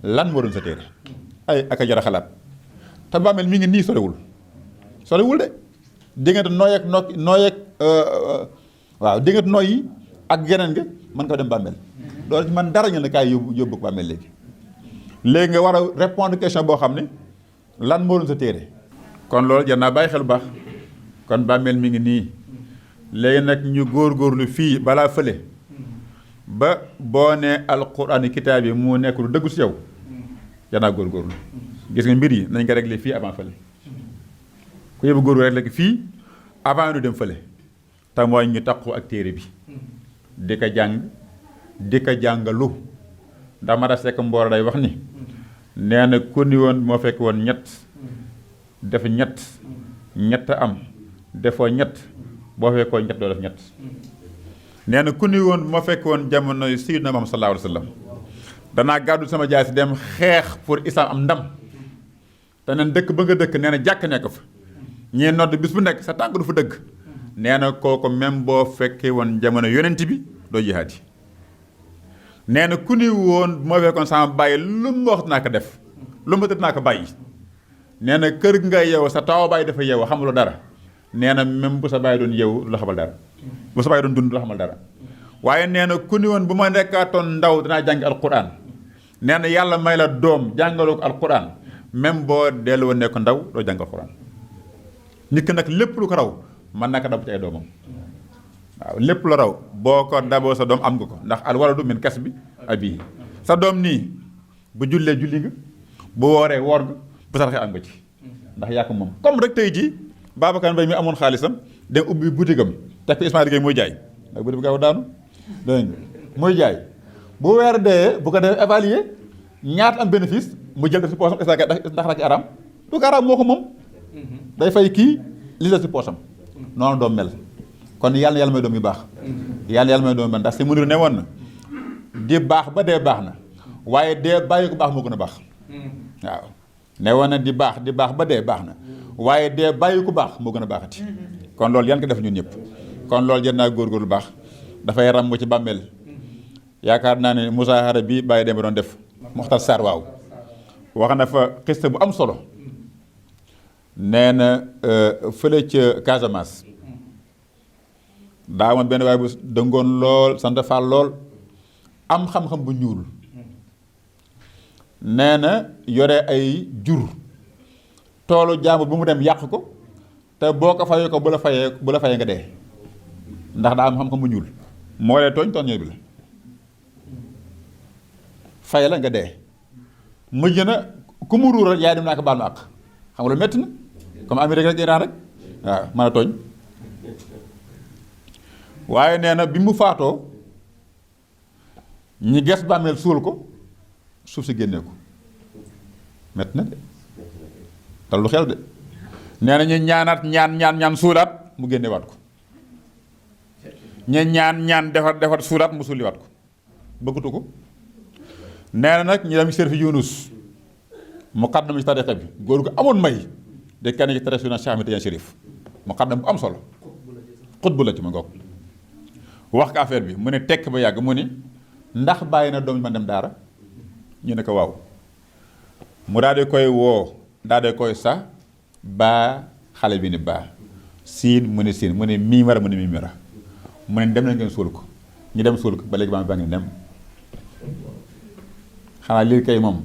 lan moo doon sa téere ay ak a jar a xalaat te bàmmeel mi ngi nii sorewul de diggante nooy ak waaw diggante nooy yi ak geneen nga mën ko dem bàmmeel loolu ci man dara ñu ne kaay yóbbu ko bàmmeel léegi nga war a répondre question boo xam ne lan moo doon sa téere kon loolu jar naa bàyyi xel bu baax kon bàmmeel mi ngi nii léegi nag ñu góorgóorlu fii balaa fële ba boo ne alquraan kitaab yi mu nekk lu dëggu si yow jar naa góorgóorlu gis nga mbir yi nañ ko réglé fii avant fële ku yóbbu góor rek léegi fii avant ñu dem fële te mooy ñu taqu ak téere bi di ko jàng di ko jàngalu ndax ma da sekk mboor day wax ni nee na ku ni woon moo fekk woon ñett def ñett am defoo ñett boo fekkoo ñett doo def ñett nee na ku ni woon moo fekk woon jamono Sayyidina Muhammad sallallahu alayhi wa sallam danaa gàddu sama jaay si dem xeex pour islam am ndam te neen dëkk ba nga dëkk nee na jàkk nekk fa ñee nodd bis bu nekk sa tànk du fa dëgg nee na kooku même boo fekkee woon jamono yonent bi doo jihaad yi nee na ku ni woon moo fekkoon sama bàyyi lu mu wax naa ko def lu mu tëdd naa ko bàyyi nee na kër nga yeewu sa taw bàyyi dafa yeewu xamuloo dara nee na même bu sa bàyyi doon yeewu du la xamal dara bu sa bàyyi doon dund du la xamal dara waaye nee na ku ni woon bu ma nekkaatoon ndaw dinaa jàng alquran nee na yàlla may la doom jàngaloo ko alquran même boo dellu woon nekk ndaw doo jàng alquran nit ki nag lépp lu ko raw mën naa ko dab ci ay doomam waaw lépp lu raw boo ko daboo sa doom am nga ko ndax al waladu min kasbi abihi sa doom nii bu jullee julli nga bu wooree woor nga bu saraxee am nga ci ndax yaa ko moom comme rek tey jii Babacar Mbaye mi amoon xaalisam dem ubbi boutique am teg fi Ismaïla Gueye muy jaay ndax boutique bi gaaw daanu dégg nga muy jaay bu weer dee bu ko def évaluer ñaata am bénéfice mu jël def si poosam ndax la ci araam du ko araam moo ko moom day fay kii li la si poosam noonu doom mel kon yàlla may doom yu baax yàlla may doom yu baax ndax si munir ne woon na di baax ba dee baax na waaye dee bàyyi ko baax moo gën a baax waaw ne woon na di baax ba dee baax na waaye dee bàyyi ko baax moo gën a baaxati kon loolu yan ko def ñun ñëpp kon loolu jër naa góorgóorlu baax dafay ram ci bàmmeel yaakaar naa ne musaahara bi bàyyi dem ba doon def Moxtar Sarr waaw wax na fa xiste bu am solo nee na fële ca Casamance daa amoon benn waay bu dëngoon lool sant Fall lool am xam-xam bu ñuul nee na yore ay jur toolu jàmbur bu mu dem yàq ko te boo ko fayee ko bu la fayee nga dee ndax daa am xam-xam bu ñuul moo lee tooñ bi la fay la nga dee mujj na ku mu ruural yaay dem naa ko baal ma àq xam nga lu metti na comme Amérique rek Iran rek waaw mën a tooñ waaye nee na bi mu faatoo ñi ges bàmmeel suul ko suuf si génnee ko metti na de te lu xew de nee na ñu ñaanaat ñaan suulaat mu génnewaat ko ñu ñaan defar suulaat mu suuliwaat ko bëggatu ko nee na nag ñu dem Serif Yunus mu xaddam ci tariqa bi góor gu amoon may de kenn ci tariqa na Cheikh Ahmed Tidiane Chérif mu xaddam bu am solo xutbu la ci ma ngoog wax ko affaire bi mu ne tekk ba yàgg mu ni ndax bàyyi na doom ma dem daara ñu ne ko waaw mu daal di koy woo daal di koy sax baa xale bi ni baa siin mu ne siin mu ne miimara mu ne miimara mu ne dem na ngeen suul ko ñu dem suul ko ba léegi ba ngi dem xanaa lii kay moom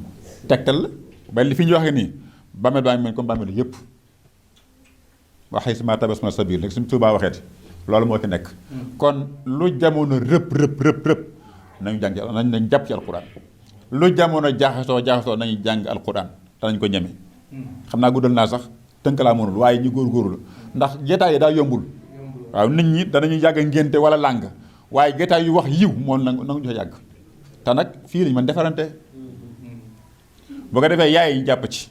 tegtal la ba li fi ñu waxee nii bàmmeel baa ngi mel comme bàmmeel yëpp waxee si ma tabas ma sabir rek suñu Tuubaa waxeeti loolu moo ci nekk kon lu jamono rëpp nañu jàng nañ jàpp ci alquran lu jamono jaaxasoo nañu jàng alquran te nañ ko ñeme xam naa guddal naa sax tënk laa mënul waaye ñu góorgóorlu ndax jotaay yi daa yombul waaw nit ñi danañu yàgg ngénte wala làng waaye jotaay yu wax yiw moom nangu ñu yàgg te nag fii lañu mën defarante bu ko defee yaay yi jàpp ci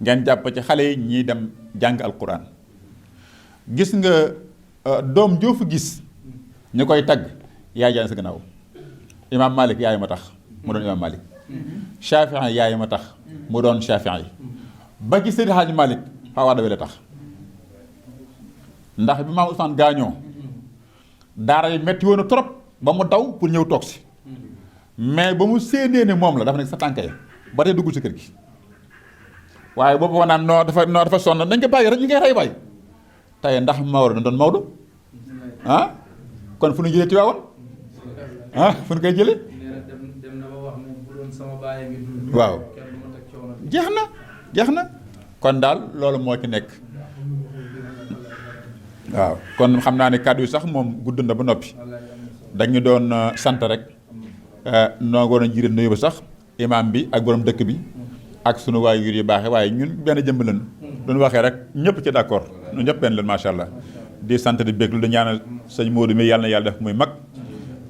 ngeen jàpp ci xale yi ñiy dem jàng alquran gis nga doom joo fa gis ñu koy tagg yaay jaan sa gannaaw imaam Malik yaay ma tax mu doon imaam Malik Shafii yaay ma tax mu doon Shafii ba ci Seydi Hadji Malik xawaa dawee la tax ndax bi maam Ousmane gaañoo daara yi metti woon na trop ba mu daw pour ñëw toog si mais ba mu séenee ne moom la dafa nekk sa tànk ya ba tey duggul si kër gi waaye boobu wax naan non dafa sonn nañ ko bàyyi rek ñu ngay rey bàyyi tey ndax Maodo na doon Maodo ah kon fu ñu jëlee Tiwaawan ah fu ñu koy jëlee waaw jeex na kon daal loolu moo ci nekk waaw kon xam naa ne kàddu yi sax moom gudd na ba noppi dañu doon sant rek noo ngoon a jiite nuyu ba sax imaam bi ak borom dëkk bi ak sunu waajur yu baaxee waaye ñun benn jëmb lañu duñu waxee rek ñëpp ci d'accord ñun ñëpp benn leen macha allah di sant di béglu di ñaanal sëñ Modou mi yàlla na yàlla def muy mag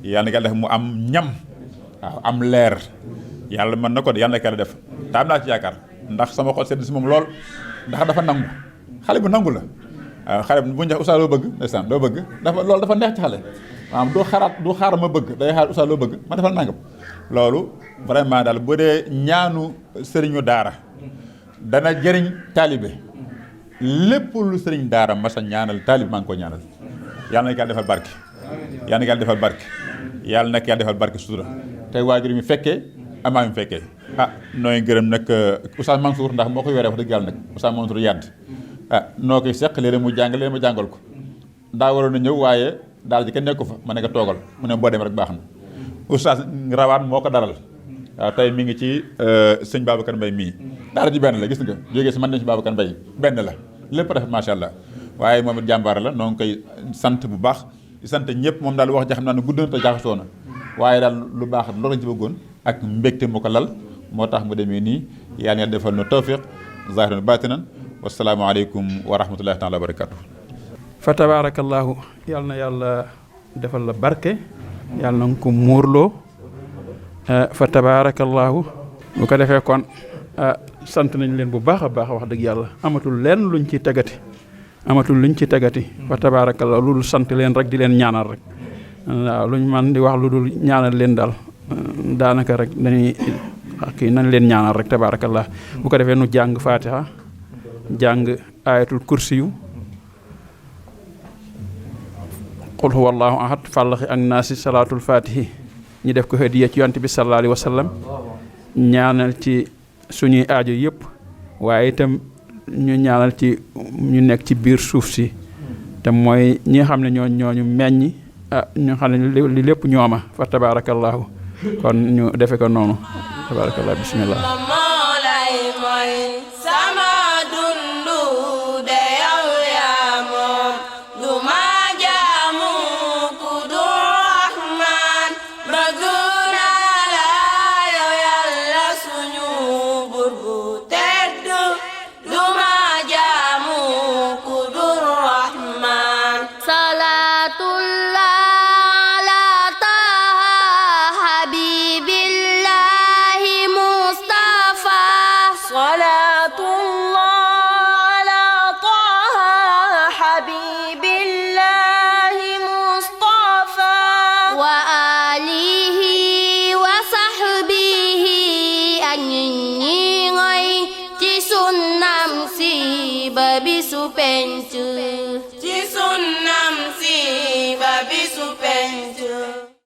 yàlla na yàlla def mu am ñam waaw am leer yàlla mën na ko de yàlla na ko def te am naa ci yaakaar ndax sama xol sedd si moom lool ndax dafa nangu xale bu nangu la waaw xale bu ñu wax Oustaz loo bëgg ndeysaan loo bëgg loolu dafa neex ci xale maanaam du xaar ma bëgg day xaar Oustaz loo bëgg ma defal nangam loolu vraiment daal bu dee ñaanu sëriñu daara dana jëriñ taalibe lépp lu sëriñ daara masa ñaanal taalibe maa ngi ko ñaanal yàlla na yàlla defal barke yàlla na yàlla defal barke yàlla na yàlla defal barke sutura tey waajur mi fekkee amaa mi fekkee nooy gërëm nag Oustaz Mansour ndax moo koy yoree wax dëgg yàlla nag Oustaz Mansour yàdd noo koy seq léeg-léeg mu jàng léeg-léeg ma jàngal ko daa waroon a ñëw waaye daal di kenn nekku fa ma ne ko toogal mu ne boo dem rek baax na Oustaz Rawaan moo ko dalal waaw tey mi ngi ci sëñ Babacar Mbaye mii daara ji benn la gis nga jógee si man dem si Babacar Mbaye benn la lépp rafet macha allah waaye moom it jàmbaar la noo ngi koy sant bu baax di sant ñëpp moom daal wax ja xam naa ne gudd na te jaaxasoo na waaye daal lu baax loolu lañ ci bëggoon ak mbégte mu ko lal moo tax mu demee nii yàlla na defal nu tawfiq zahiran batinan wasalaamu aleykum wa rahmatullahi taala wa barakatuh fa tabarakallahu yàlla na yàlla defal la barke yàlla na nga ko muurloo fa tabarakallahu bu ko defee kon sant nañ leen bu baax a baax wax dëgg yàlla amatul leen luñ ci tegati fa tabarakallahu lu dul sant leen rek di leen ñaanal rek waaw luñ man di wax lu dul ñaanal leen daal daanaka rek dañuy kii nañ leen ñaanal rek tabarakallah bu ko defee nu jàng fatiha jàng ayatul kursiyu qul huwa allahu ahad fàllaxi ak naasi salaatul fatihi ñu def ko hadiya ci yonent bi sallallahu alayhi wa sallam ñaanal ci suñuy aajo yëpp waaye itam ñu ñaanal ci ñu nekk ci biir suuf si te mooy ñi nga xam ne ñooñu meññ ñu xam ne li lépp ñooma fa tabarakallahu kon ñu defe ko noonu tabarakallahu bismillah